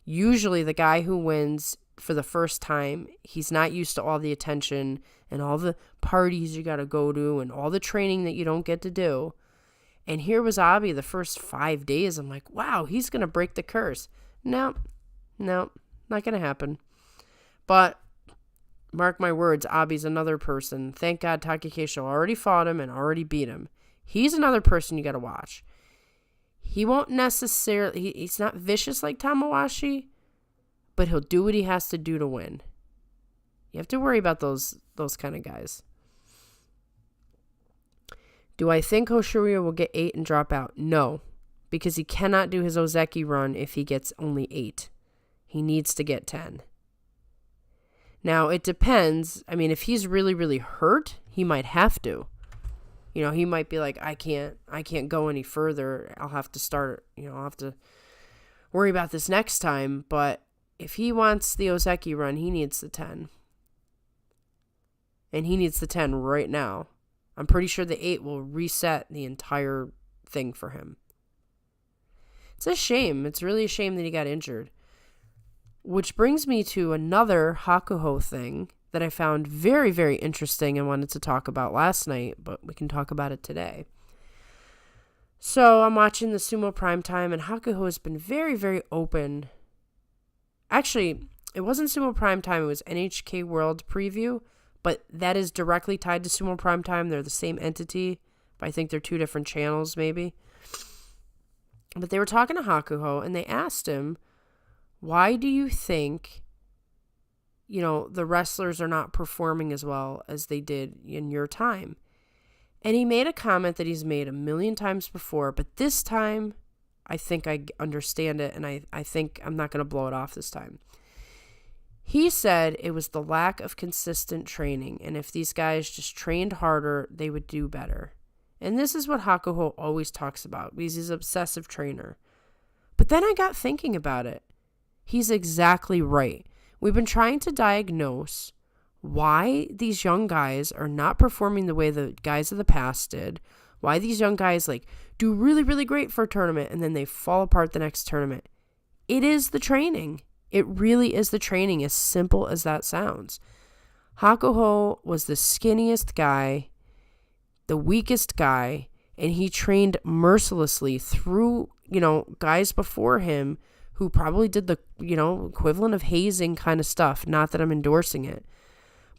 Usually the guy who wins for the first time, he's not used to all the attention and all the parties you got to go to and all the training that you don't get to do. And here was Abi the first 5 days. I'm like, wow, he's going to break the curse. No, not going to happen. But mark my words, Abi's another person. Thank God Takakeisho already fought him and already beat him. He's another person you got to watch. He won't necessarily, he's not vicious like Tamawashi, but he'll do what he has to do to win. You have to worry about those kind of guys. Do I think Hoshoryu will get 8 and drop out? No, because he cannot do his Ozeki run if he gets only 8. He needs to get 10. Now, it depends. I mean, if he's really, really hurt, he might have to. He might be like, I can't go any further. I'll have to start, I'll have to worry about this next time. But if he wants the Ozeki run, he needs the 10. And he needs the 10 right now. I'm pretty sure the 8 will reset the entire thing for him. It's a shame. It's really a shame that he got injured. Which brings me to another Hakuho thing that I found very, very interesting and wanted to talk about last night, but we can talk about it today. So I'm watching the Sumo Primetime, and Hakuho has been very, very open. Actually, it wasn't Sumo Primetime, it was NHK World Preview, but that is directly tied to Sumo Primetime. They're the same entity, but I think they're 2 different channels maybe. But they were talking to Hakuho, and they asked him, why do you think, the wrestlers are not performing as well as they did in your time? And he made a comment that he's made 1,000,000 times before, but this time, I think I understand it, and I think I'm not going to blow it off this time. He said it was the lack of consistent training, and if these guys just trained harder, they would do better. And this is what Hakuho always talks about, because he's an obsessive trainer. But then I got thinking about it. He's exactly right. We've been trying to diagnose why these young guys are not performing the way the guys of the past did, why these young guys do really, really great for a tournament and then they fall apart the next tournament. It is the training. It really is the training, as simple as that sounds. Hakuho was the skinniest guy, the weakest guy, and he trained mercilessly through, guys before him who probably did the, equivalent of hazing kind of stuff. Not that I'm endorsing it,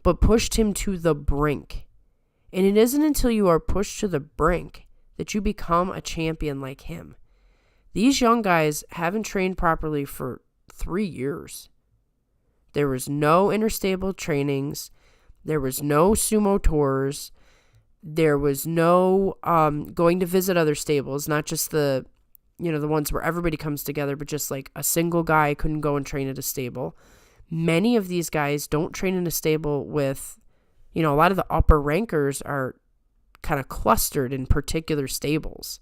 but pushed him to the brink. And it isn't until you are pushed to the brink that you become a champion like him. These young guys haven't trained properly for 3 years. There was no interstable trainings. There was no sumo tours. There was no going to visit other stables, not just the ones where everybody comes together, but just like a single guy couldn't go and train at a stable. Many of these guys don't train in a stable with, a lot of the upper rankers are kind of clustered in particular stables.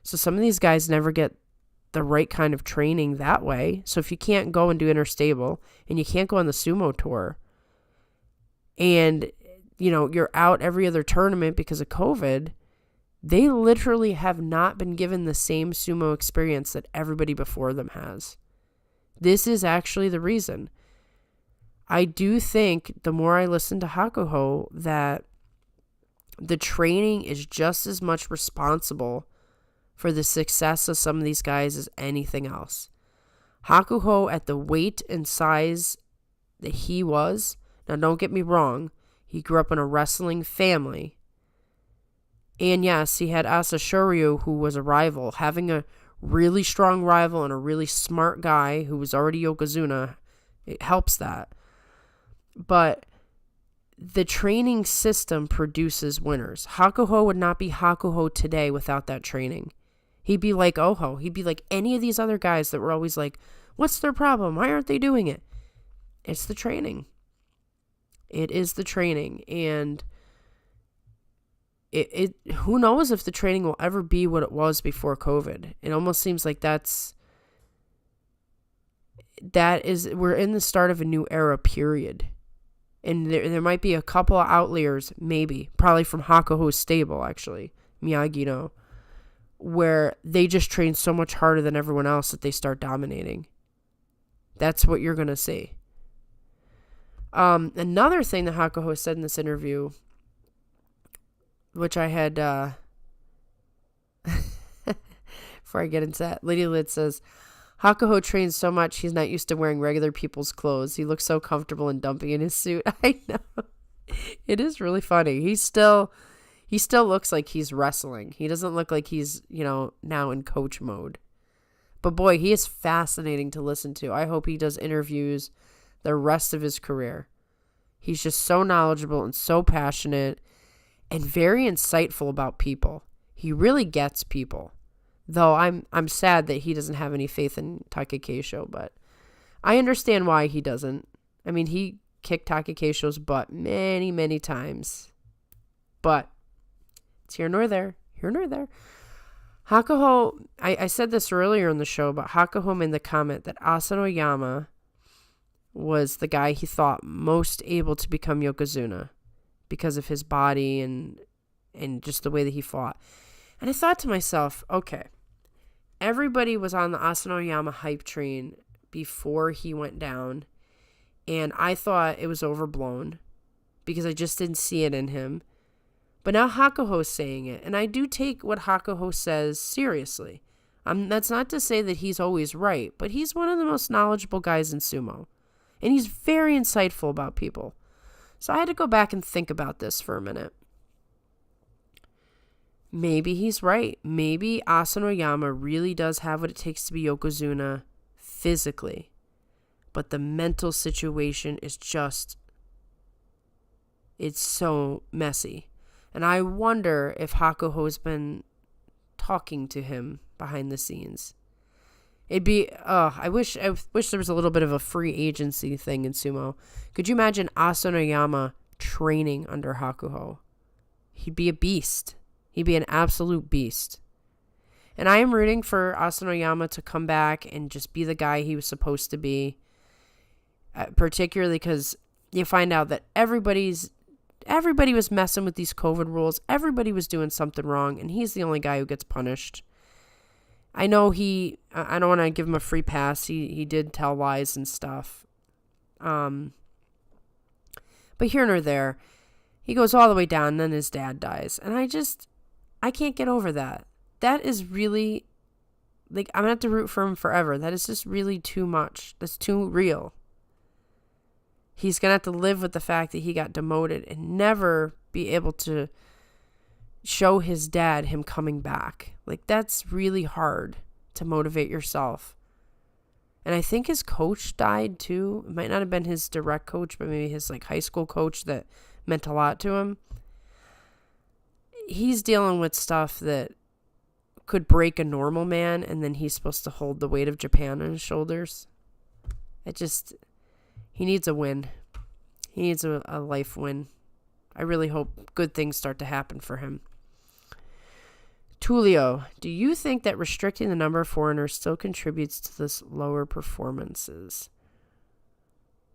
So some of these guys never get the right kind of training that way. So if you can't go and do interstable and you can't go on the sumo tour and, you're out every other tournament because of COVID, they literally have not been given the same sumo experience that everybody before them has. This is actually the reason. I do think the more I listen to Hakuho that the training is just as much responsible for the success of some of these guys as anything else. Hakuho, at the weight and size that he was, now don't get me wrong, he grew up in a wrestling family. And yes, he had Hoshoryu, who was a rival. Having a really strong rival and a really smart guy who was already Yokozuna, it helps that. But the training system produces winners. Hakuho would not be Hakuho today without that training. He'd be like Oho. He'd be like any of these other guys that were always like, what's their problem? Why aren't they doing it? It's the training. It is the training. And it who knows if the training will ever be what it was before COVID. It almost seems like we're in the start of a new era, period. And there might be a couple of outliers, maybe, probably from Hakuho's stable, actually, Miyagi-No, where they just train so much harder than everyone else that they start dominating. That's what you're going to see. Another thing that Hakuho said in this interview, which I had, before I get into that, Lady Lid says, Hakuho trains so much he's not used to wearing regular people's clothes. He looks so comfortable and dumpy in his suit. I know. It is really funny. He still looks like he's wrestling. He doesn't look like he's, now in coach mode. But boy, he is fascinating to listen to. I hope he does interviews the rest of his career. He's just so knowledgeable and so passionate and very insightful about people. He really gets people. Though I'm sad that he doesn't have any faith in Takakeisho, but I understand why he doesn't. I mean, he kicked Takakeisho's butt many, many times. But it's here nor there. Here nor there. Hakuho, I said this earlier in the show, but Hakuho made the comment that Asanoyama was the guy he thought most able to become Yokozuna because of his body and just the way that he fought. And I thought to myself, okay, everybody was on the Asanoyama hype train before he went down, and I thought it was overblown because I just didn't see it in him. But now Hakuho's saying it, and I do take what Hakuho says seriously. That's not to say that he's always right, but he's one of the most knowledgeable guys in sumo, and he's very insightful about people. So I had to go back and think about this for a minute. Maybe he's right. Maybe Asanoyama really does have what it takes to be Yokozuna physically. But the mental situation is it's so messy. And I wonder if Hakuho's been talking to him behind the scenes. It'd be, I wish there was a little bit of a free agency thing in sumo. Could you imagine Asanoyama training under Hakuho? He'd be a beast. He'd be an absolute beast. And I am rooting for Asanoyama to come back and just be the guy he was supposed to be. Particularly because you find out that everybody was messing with these COVID rules. Everybody was doing something wrong, and he's the only guy who gets punished. I know I don't want to give him a free pass. He did tell lies and stuff. But here nor there, he goes all the way down, and then his dad dies. And I can't get over that. That is really, I'm going to have to root for him forever. That is just really too much. That's too real. He's going to have to live with the fact that he got demoted and never be able to show his dad him coming back. Like, that's really hard to motivate yourself. And I think his coach died too. It might not have been his direct coach, but maybe his like high school coach that meant a lot to him. He's dealing with stuff that could break a normal man, and then he's supposed to hold the weight of Japan on his shoulders. He needs a win. He needs a life win. I really hope good things start to happen for him. Tulio, do you think that restricting the number of foreigners still contributes to this lower performances?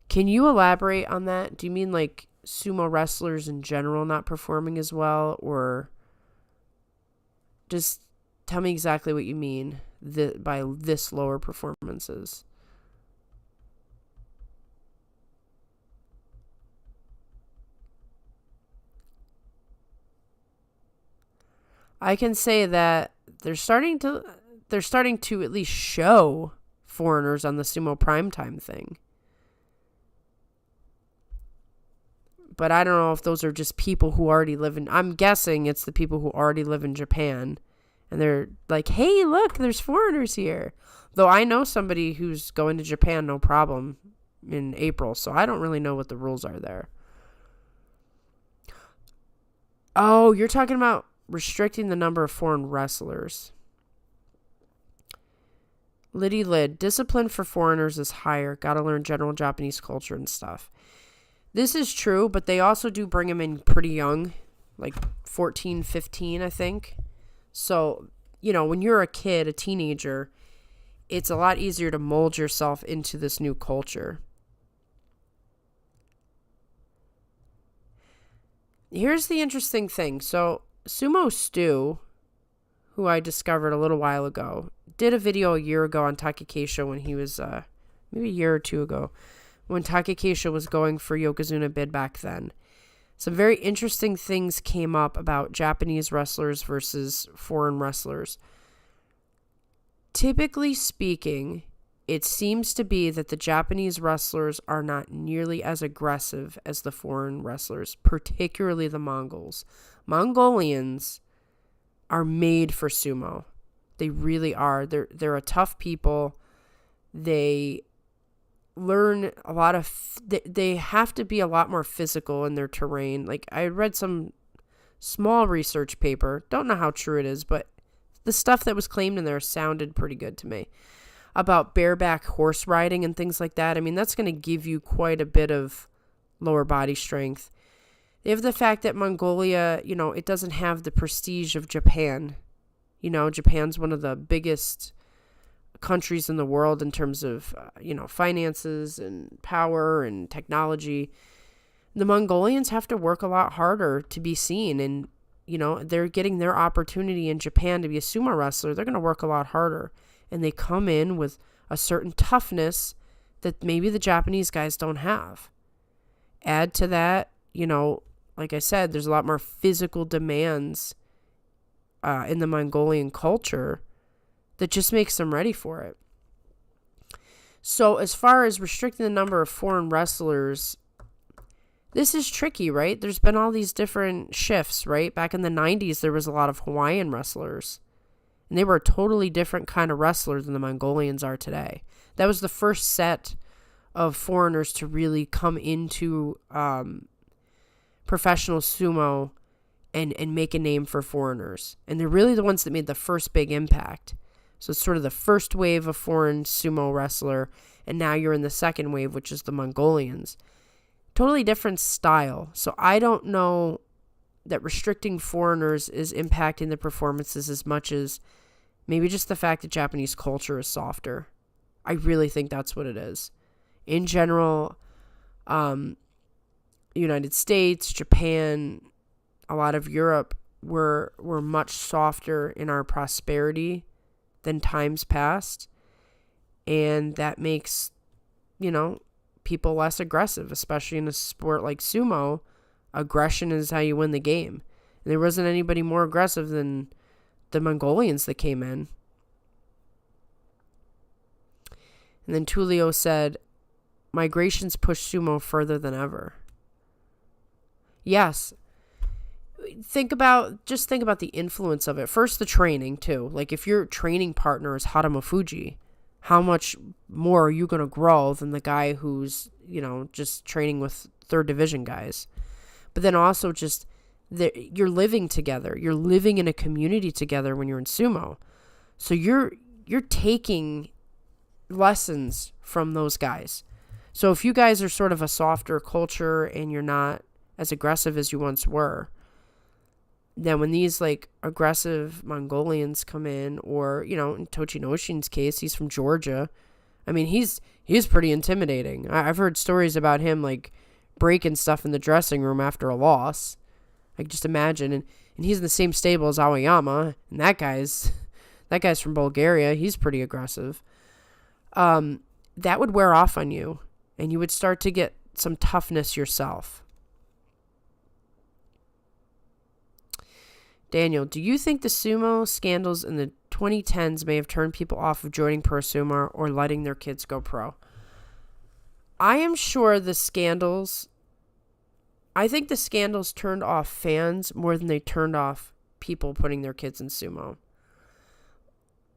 Can you elaborate on that? Do you mean like sumo wrestlers in general not performing as well, or just tell me exactly what you mean by this lower performances? I can say that they're starting to at least show foreigners on the Sumo Primetime thing. But I don't know if those are just people who already live in... I'm guessing it's the people who already live in Japan. And they're like, hey, look, there's foreigners here. Though I know somebody who's going to Japan no problem in April. So I don't really know what the rules are there. Oh, you're talking about restricting the number of foreign wrestlers. Liddy Lid, discipline for foreigners is higher. Gotta learn general Japanese culture and stuff. This is true, but they also do bring them in pretty young, like 14, 15, I think. So, when you're a kid, a teenager, it's a lot easier to mold yourself into this new culture. Here's the interesting thing. So, Sumo Stu, who I discovered a little while ago, did a video a year ago on Takakeisho when he was, maybe a year or two ago, when Takakeisho was going for Yokozuna bid back then. Some very interesting things came up about Japanese wrestlers versus foreign wrestlers. Typically speaking, it seems to be that the Japanese wrestlers are not nearly as aggressive as the foreign wrestlers, particularly the Mongols. Mongolians are made for sumo. They really are. They're a tough people. They learn a lot of... They have to be a lot more physical in their terrain. Like, I read some small research paper. Don't know how true it is, but the stuff that was claimed in there sounded pretty good to me. About bareback horse riding and things like that. I mean, that's going to give you quite a bit of lower body strength. They have the fact that Mongolia, it doesn't have the prestige of Japan. Japan's one of the biggest countries in the world in terms of, finances and power and technology. The Mongolians have to work a lot harder to be seen. And, they're getting their opportunity in Japan to be a sumo wrestler. They're going to work a lot harder. And they come in with a certain toughness that maybe the Japanese guys don't have. Add to that, like I said, there's a lot more physical demands in the Mongolian culture that just makes them ready for it. So as far as restricting the number of foreign wrestlers, this is tricky, right? There's been all these different shifts, right? Back in the 90s, there was a lot of Hawaiian wrestlers. And they were a totally different kind of wrestler than the Mongolians are today. That was the first set of foreigners to really come into professional sumo and make a name for foreigners. And they're really the ones that made the first big impact. So it's sort of the first wave of foreign sumo wrestler, and now you're in the second wave, which is the Mongolians. Totally different style. So I don't know that restricting foreigners is impacting the performances as much as maybe just the fact that Japanese culture is softer. I really think that's what it is. In general, United States, Japan, a lot of Europe, we're much softer in our prosperity than times past. And that makes, people less aggressive, especially in a sport like sumo. Aggression is how you win the game. And there wasn't anybody more aggressive than the Mongolians that came in. And then Tulio said, migrations push sumo further than ever. Yes. think about the influence of it. First, the training too. Like if your training partner is Harama Fuji, how much more are you going to grow than the guy who's, just training with third division guys? But then also just you're living together. You're living in a community together when you're in sumo. So you're taking lessons from those guys. So if you guys are sort of a softer culture and you're not as aggressive as you once were, then when these like aggressive Mongolians come in, or, in Tochinoshin's case, he's from Georgia. I mean, he's pretty intimidating. I've heard stories about him like breaking stuff in the dressing room after a loss. Like just imagine, and he's in the same stable as Aoyama, and that guy's from Bulgaria. He's pretty aggressive. That would wear off on you, and you would start to get some toughness yourself. Daniel, do you think the sumo scandals in the 2010s may have turned people off of joining pro sumo or letting their kids go pro? I am sure the scandals turned off fans more than they turned off people putting their kids in sumo.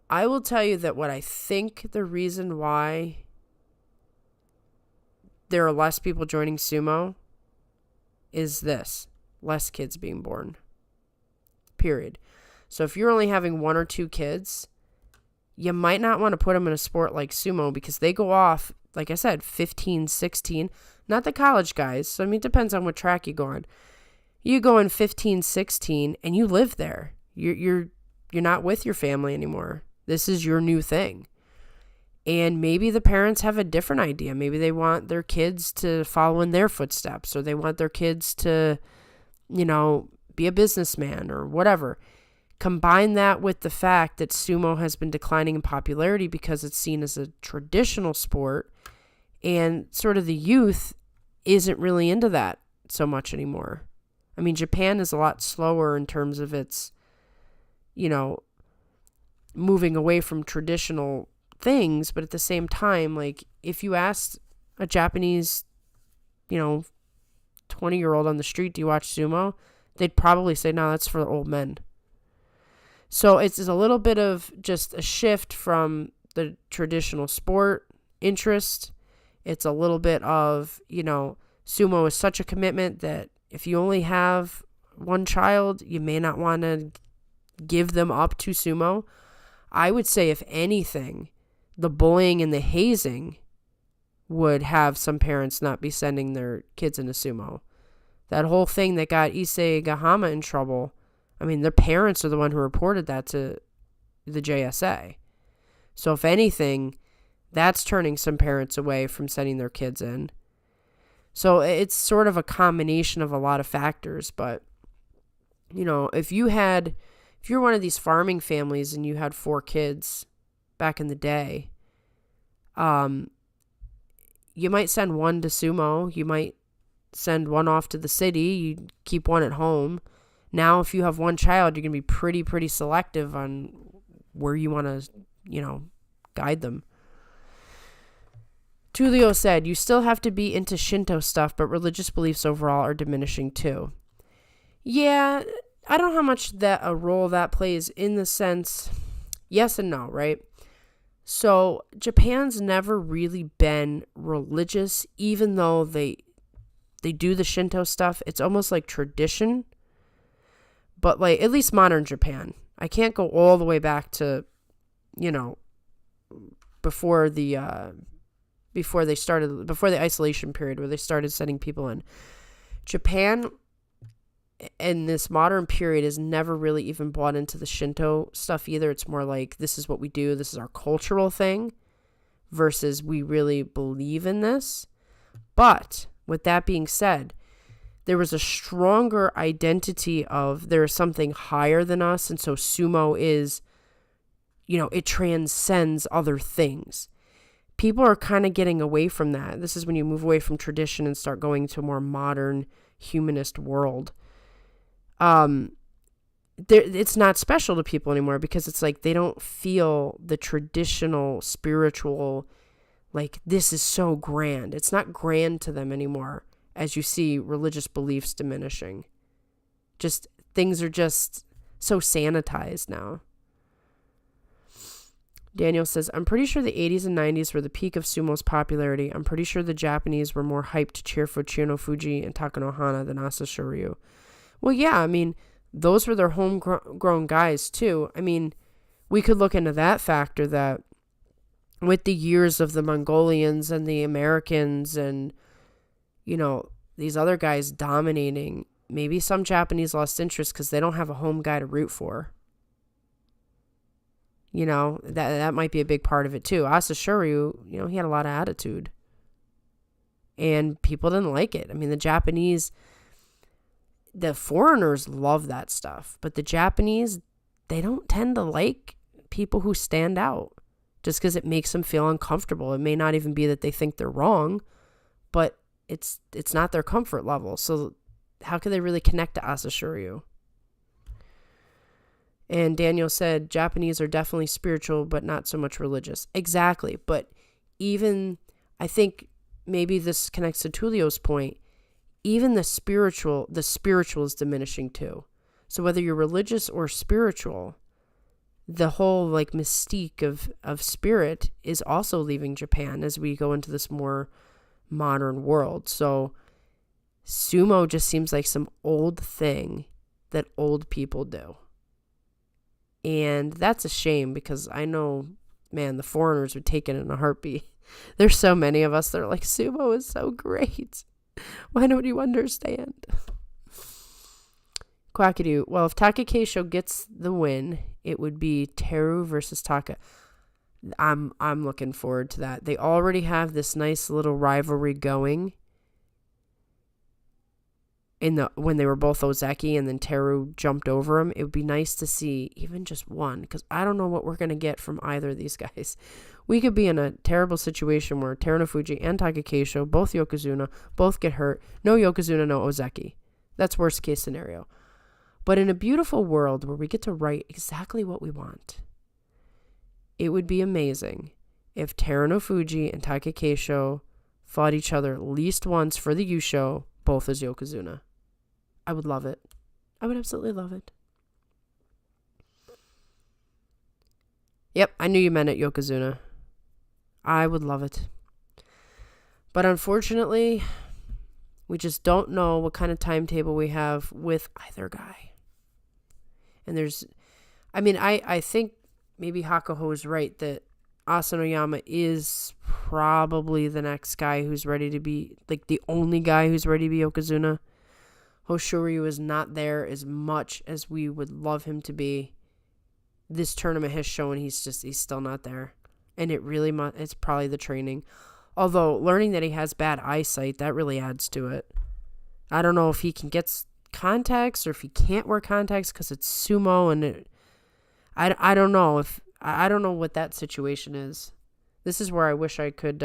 I will tell you that what I think the reason why there are less people joining sumo is this: less kids being born. Period. So if you're only having 1 or 2 kids, you might not want to put them in a sport like sumo because they go off, like I said, 15, 16. Not the college guys. So, I mean, it depends on what track you go on. You go in 15, 16, and you live there. You're not with your family anymore. This is your new thing. And maybe the parents have a different idea. Maybe they want their kids to follow in their footsteps, or they want their kids to, be a businessman or whatever. Combine that with the fact that sumo has been declining in popularity because it's seen as a traditional sport, and sort of the youth isn't really into that so much anymore. I mean, Japan is a lot slower in terms of its, moving away from traditional things, but at the same time, like if you asked a Japanese, 20-year-old on the street, do you watch sumo? They'd probably say, no, that's for old men. So it's a little bit of just a shift from the traditional sport interest. It's a little bit of, sumo is such a commitment that if you only have one child, you may not want to give them up to sumo. I would say, if anything, the bullying and the hazing would have some parents not be sending their kids into sumo. That whole thing that got Issei Gahama in trouble, I mean, their parents are the one who reported that to the JSA. So if anything, that's turning some parents away from sending their kids in. So it's sort of a combination of a lot of factors. But, if you're one of these farming families and you had 4 kids back in the day, you might send one to sumo. You might send one off to the city. You keep one at home. Now, if you have one child, you're going to be pretty selective on where you want to, guide them. Tulio said, you still have to be into Shinto stuff, but religious beliefs overall are diminishing too. Yeah, I don't know how much a role that plays, in the sense, yes and no, right? So Japan's never really been religious, even though they do the Shinto stuff. It's almost like tradition. But like, at least modern Japan. I can't go all the way back to, before the isolation period where they started sending people in. Japan in this modern period has never really even bought into the Shinto stuff either. It's more like, this is what we do, this is our cultural thing, versus we really believe in this. But with that being said, there was a stronger identity of there is something higher than us, and so sumo is, it transcends other things. People are kind of getting away from that. This is when you move away from tradition and start going to a more modern humanist world. It's not special to people anymore because it's like they don't feel the traditional spiritual, like, this is so grand. It's not grand to them anymore as you see religious beliefs diminishing. Just things are just so sanitized now. Daniel says, I'm pretty sure the 80s and 90s were the peak of sumo's popularity. I'm pretty sure the Japanese were more hyped to cheer for Chiyonofuji and Takanohana than Hoshoryu. Well, yeah, I mean, those were their homegrown guys, too. I mean, we could look into that factor that with the years of the Mongolians and the Americans and, you know, these other guys dominating, maybe some Japanese lost interest because they don't have a home guy to root for. You know, that might be a big part of it too. Hoshoryu, you know, he had a lot of attitude. And people didn't like it. I mean, the foreigners love that stuff. But the Japanese, they don't tend to like people who stand out. Just because it makes them feel uncomfortable. It may not even be that they think they're wrong. But it's not their comfort level. So how can they really connect to Hoshoryu? And Daniel said, Japanese are definitely spiritual, but not so much religious. Exactly. But even, I think maybe this connects to Tulio's point, even the spiritual is diminishing too. So whether you're religious or spiritual, the whole like mystique of spirit is also leaving Japan as we go into this more modern world. So sumo just seems like some old thing that old people do. And that's a shame because I know, man, the foreigners would take it in a heartbeat. There's so many of us that are like, sumo is so great. Why don't you understand? Quackadoo. Well, if Takakeisho gets the win, it would be Teru versus Taka. I'm looking forward to that. They already have this nice little rivalry going. When they were both Ozeki and then Teru jumped over him, it would be nice to see even just one, because I don't know what we're going to get from either of these guys. We could be in a terrible situation where Terunofuji and Takakeisho, both Yokozuna, both get hurt. No Yokozuna, no Ozeki. That's worst case scenario. But in a beautiful world where we get to write exactly what we want, it would be amazing if Terunofuji and Takakeisho fought each other at least once for the Yusho, both as Yokozuna. I would love it. I would absolutely love it. Yep, I knew you meant it, Yokozuna. I would love it. But unfortunately, we just don't know what kind of timetable we have with either guy. And I think maybe Hakuho is right that Asanoyama is probably the next guy who's ready to be, like the only guy who's ready to be Yokozuna. Hoshoryu is not there as much as we would love him to be. This tournament has shown he's still not there. And it's probably the training. Although, learning that he has bad eyesight, that really adds to it. I don't know if he can get contacts or if he can't wear contacts because it's sumo and I don't know I don't know what that situation is. This is where I wish I could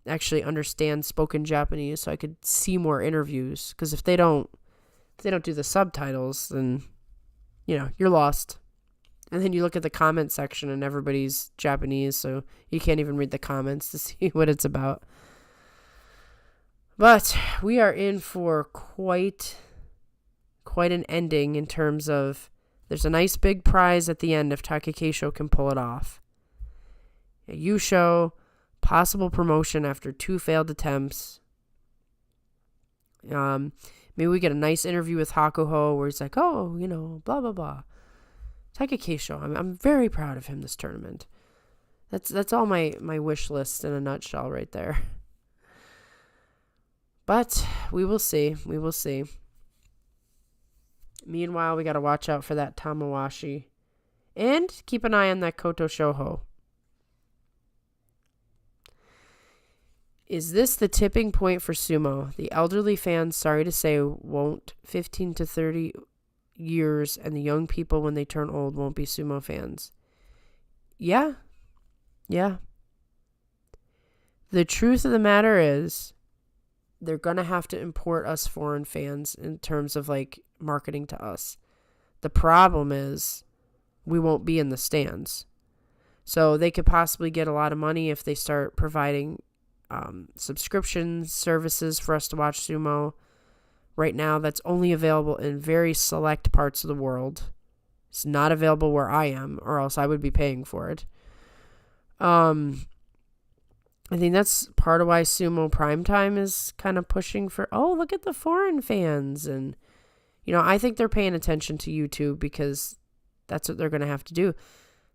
actually understand spoken Japanese so I could see more interviews. Because if they don't do the subtitles, then you're lost. And then you look at the comment section and everybody's Japanese, so you can't even read the comments to see what it's about. But we are in for quite an ending in terms of there's a nice big prize at the end if Takakeisho can pull it off. A Yusho, possible promotion after 2 failed attempts. Maybe we get a nice interview with Hakuho where he's like, oh, blah, blah, blah. Takakeisho, I'm very proud of him this tournament. That's all my wish list in a nutshell right there. But we will see. We will see. Meanwhile, we got to watch out for that Tamawashi. And keep an eye on that Koto Shoho. Is this the tipping point for sumo? The elderly fans, sorry to say, won't 15 to 30 years, and the young people, when they turn old, won't be sumo fans. Yeah. The truth of the matter is, they're going to have to import us foreign fans in terms of, marketing to us. The problem is, we won't be in the stands. So they could possibly get a lot of money if they start providing subscription services for us to watch sumo. Right now, that's only available in very select parts of the world. It's not available where I am, or else I would be paying for it. I think that's part of why Sumo Primetime is kind of pushing for, oh, look at the foreign fans. And, I think they're paying attention to YouTube because that's what they're going to have to do.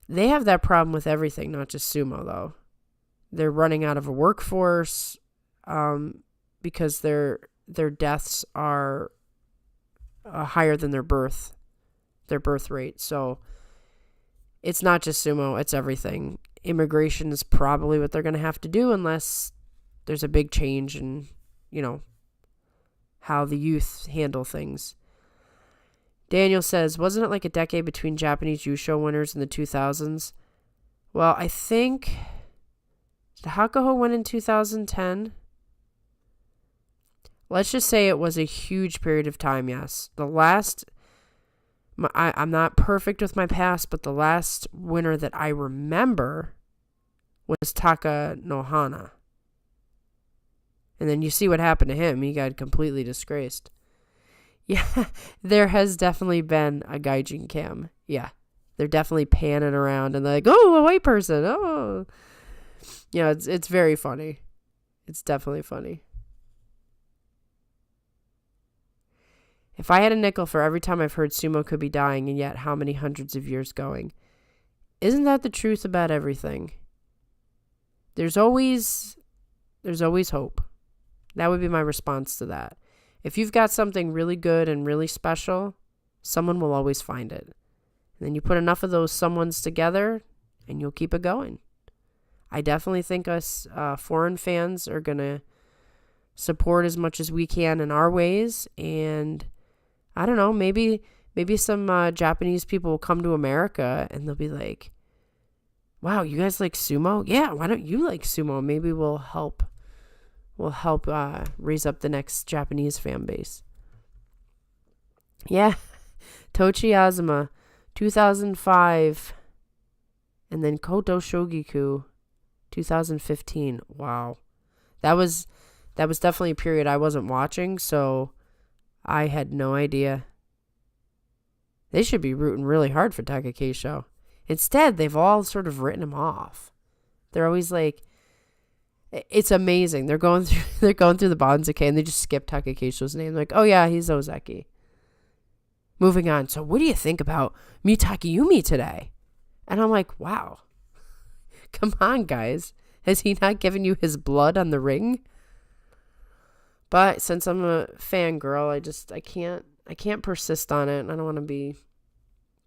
They have that problem with everything, not just sumo, though. They're running out of a workforce because their deaths are higher than their birth rate. So it's not just sumo, it's everything. Immigration is probably what they're going to have to do unless there's a big change in, how the youth handle things. Daniel says, wasn't it like a decade between Japanese Yusho winners in the 2000s? Well, I think, did Hakuho win in 2010? Let's just say it was a huge period of time, yes. I'm not perfect with my past, but the last winner that I remember was Taka Nohana. And then you see what happened to him. He got completely disgraced. Yeah, there has definitely been a gaijin cam. Yeah, they're definitely panning around and they're like, oh, a white person. Oh, it's very funny. It's definitely funny. If I had a nickel for every time I've heard sumo could be dying, and yet how many hundreds of years going? Isn't that the truth about everything? There's always hope. That would be my response to that. If you've got something really good and really special, someone will always find it. And then you put enough of those someones together, and you'll keep it going. I definitely think us foreign fans are going to support as much as we can in our ways. And I don't know, maybe some Japanese people will come to America and they'll be like, wow, you guys like sumo? Yeah, why don't you like sumo? Maybe we'll help raise up the next Japanese fan base. Yeah, Tochi Azuma, 2005, and then Koto Shogiku, 2015. Wow, that was definitely a period I wasn't watching, so I had no idea. They should be rooting really hard for Takakeisho. Instead, they've all sort of written him off. They're always like, it's amazing. They're going through the Banzuke and they just skip Takakeisho's name. They're like, oh yeah, he's Ozeki. Moving on. So what do you think about Mitakeyumi today? And I'm like, wow. Come on, guys. Has he not given you his blood on the ring? But since I'm a fangirl, I can't persist on it. I don't want to be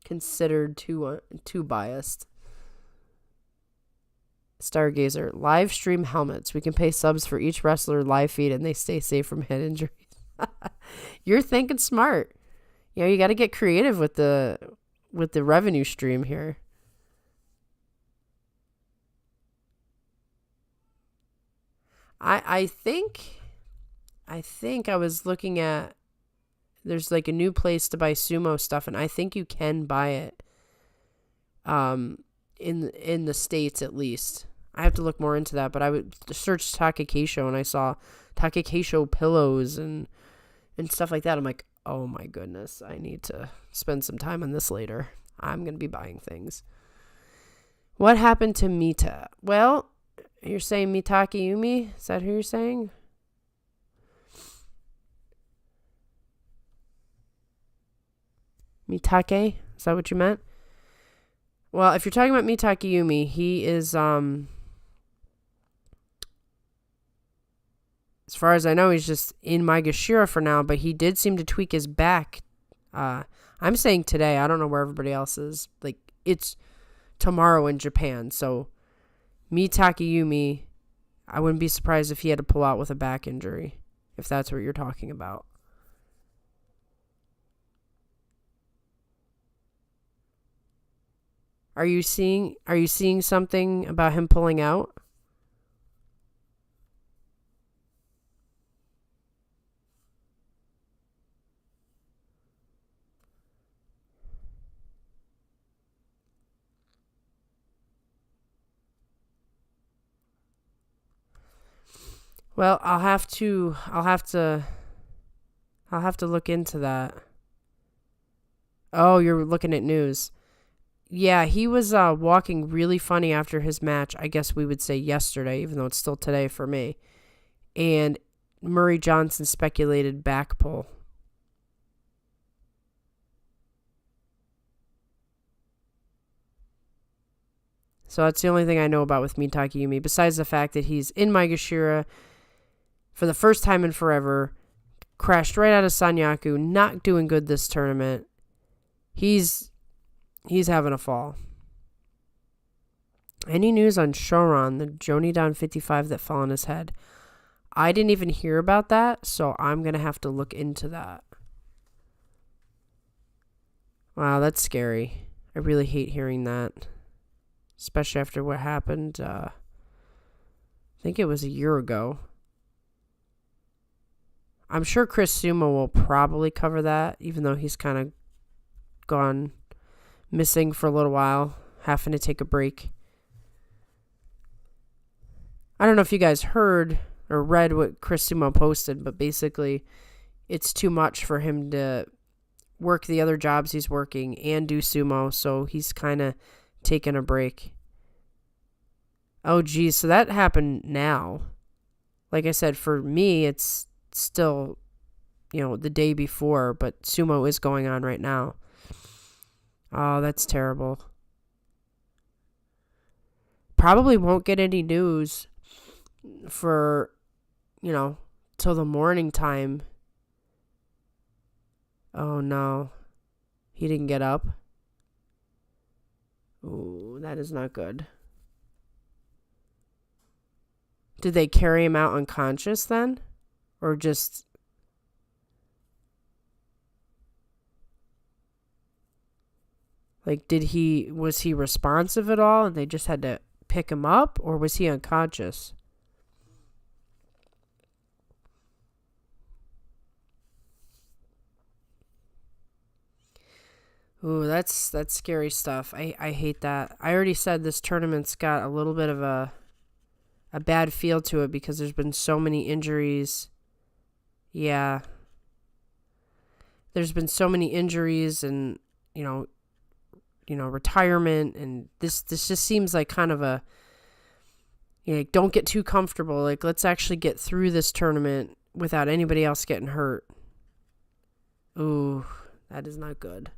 considered too biased. Stargazer, live stream helmets. We can pay subs for each wrestler live feed and they stay safe from head injuries. You're thinking smart. You got to get creative with the revenue stream here. I think I was looking at, there's like a new place to buy sumo stuff, and I think you can buy it in the States at least. I have to look more into that, but I would search Takakeisho and I saw Takakeisho pillows and stuff like that. I'm like, oh my goodness, I need to spend some time on this later. I'm going to be buying things. What happened to Mita? Well, you're saying Mitakeyumi? Is that who you're saying? Mitake? Is that what you meant? Well, if you're talking about Mitakeyumi, he is, as far as I know, he's just in Maegashira for now, but he did seem to tweak his back. I'm saying today. I don't know where everybody else is. Like, it's tomorrow in Japan. So, Mitakeyumi, I wouldn't be surprised if he had to pull out with a back injury, if that's what you're talking about. Are you seeing something about him pulling out? Well, I'll have to I'll have to look into that. Oh, you're looking at news. Yeah, he was walking really funny after his match. I guess we would say yesterday, even though it's still today for me. And Murray Johnson speculated back pull. So that's the only thing I know about with Mitake Yumi, besides the fact that he's in Maegashira for the first time in forever, crashed right out of Sanyaku, not doing good this tournament. He's having a fall. Any news on Shoran, the Jonidan 55 that fell on his head? I didn't even hear about that, so I'm going to have to look into that. Wow, that's scary. I really hate hearing that. Especially after what happened, I think it was a year ago. I'm sure Chris Sumo will probably cover that, even though he's kind of gone missing for a little while, having to take a break. I don't know if you guys heard or read what Chris Sumo posted, but basically it's too much for him to work the other jobs he's working and do sumo, so he's kind of taking a break. Oh, geez, so that happened now. Like I said, for me, it's still, the day before, but sumo is going on right now. Oh, that's terrible. Probably won't get any news for, till the morning time. Oh, no. He didn't get up. Ooh, that is not good. Did they carry him out unconscious then? Or just... was he responsive at all and they just had to pick him up? Or was he unconscious? Ooh, that's scary stuff. I hate that. I already said this tournament's got a little bit of a bad feel to it because there's been so many injuries. Yeah. There's been so many injuries and, retirement, and this just seems like kind of a, don't get too comfortable. Like, let's actually get through this tournament without anybody else getting hurt. Ooh, that is not good.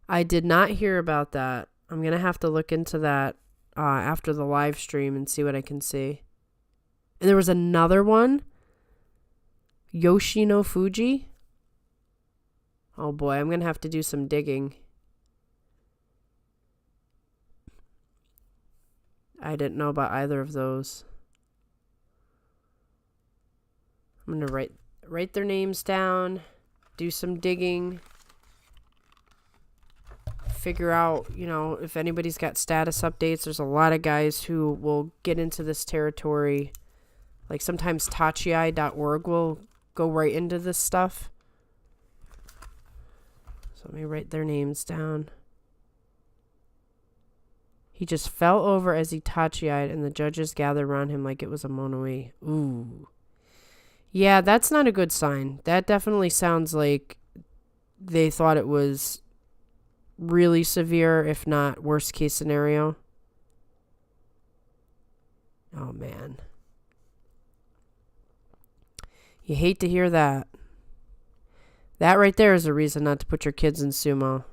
I did not hear about that. I'm going to have to look into that after the live stream and see what I can see. And there was another one. Yoshino Fuji. Oh boy, I'm going to have to do some digging. I didn't know about either of those. I'm going to write their names down, do some digging. Figure out, if anybody's got status updates. There's a lot of guys who will get into this territory. Like sometimes tachiai.org will go right into this stuff. So let me write their names down. He just fell over as he tachiai'd and the judges gathered around him like it was a mono-e. Ooh. Yeah, that's not a good sign. That definitely sounds like they thought it was really severe, if not worst case scenario. Oh, man. You hate to hear that. That right there is a reason not to put your kids in sumo.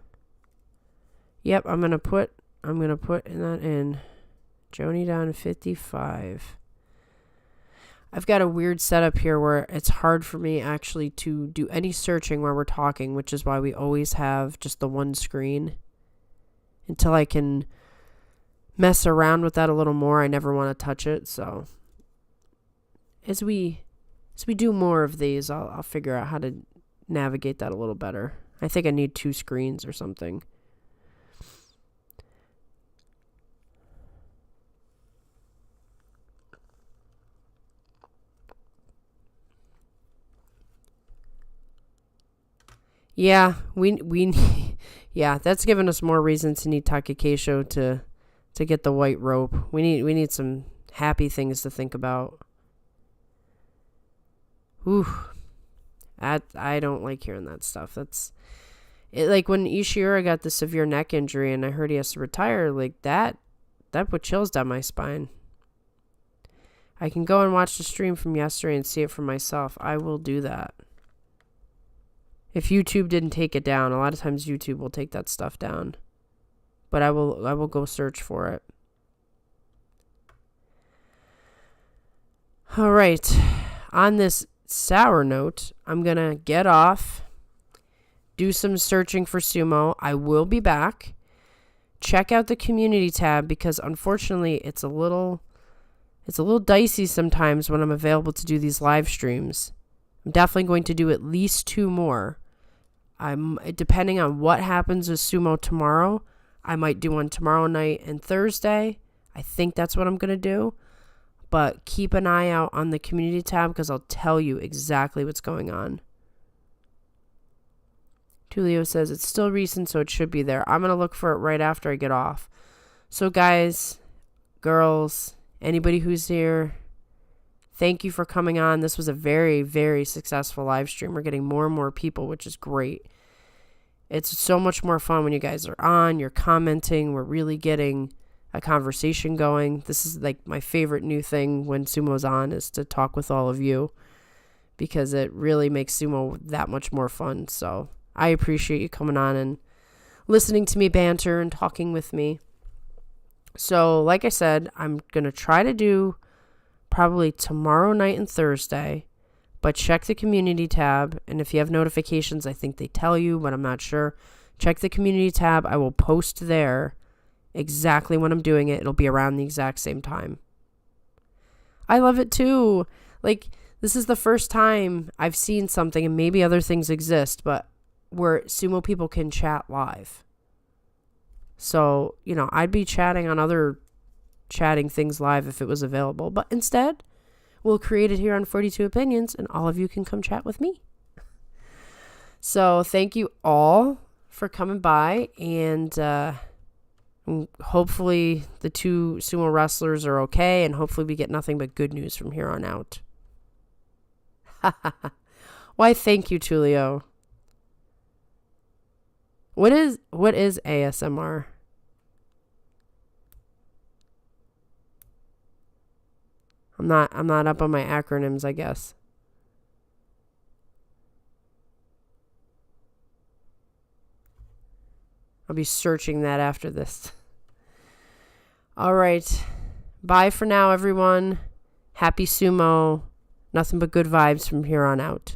Yep, I'm gonna put that in. Jonidan 55. I've got a weird setup here where it's hard for me actually to do any searching while we're talking, which is why we always have just the one screen. Until I can mess around with that a little more, I never want to touch it. So as we do more of these, I'll figure out how to navigate that a little better. I think I need 2 screens or something. Yeah, yeah, that's given us more reason to need Takakeisho to get the white rope. We need some happy things to think about. Whew. I don't like hearing that stuff. That's it. Like when Ishihara got the severe neck injury and I heard he has to retire, like that put chills down my spine. I can go and watch the stream from yesterday and see it for myself. I will do that. If YouTube didn't take it down, a lot of times YouTube will take that stuff down. But I will go search for it. All right. On this sour note, I'm going to get off, do some searching for Sumo. I will be back. Check out the community tab because unfortunately it's a little dicey sometimes when I'm available to do these live streams. I'm definitely going to do at least 2 more. Depending on what happens with Sumo tomorrow, I might do one tomorrow night and Thursday. I think that's what I'm going to do. But keep an eye out on the community tab because I'll tell you exactly what's going on. Tulio says it's still recent, so it should be there. I'm going to look for it right after I get off. So guys, girls, anybody who's here, thank you for coming on. This was a very, very successful live stream. We're getting more and more people, which is great. It's so much more fun when you guys are on, you're commenting, we're really getting a conversation going. This is like my favorite new thing when Sumo's on is to talk with all of you because it really makes Sumo that much more fun. So I appreciate you coming on and listening to me banter and talking with me. So like I said, I'm going to try to do probably tomorrow night and Thursday, but check the community tab. And if you have notifications, I think they tell you, but I'm not sure. Check the community tab. I will post there exactly when I'm doing it. It'll be around the exact same time. I love it too. Like, this is the first time I've seen something, and maybe other things exist, but where Sumo people can chat live. So, I'd be chatting on other chatting things live if it was available. But instead, we'll create it here on 42 Opinions, and all of you can come chat with me. So, thank you all for coming by, and hopefully the 2 sumo wrestlers are okay, and hopefully we get nothing but good news from here on out. Why, thank you, Tulio. What is ASMR? I'm not up on my acronyms, I guess. I'll be searching that after this. All right. Bye for now, everyone. Happy Sumo. Nothing but good vibes from here on out.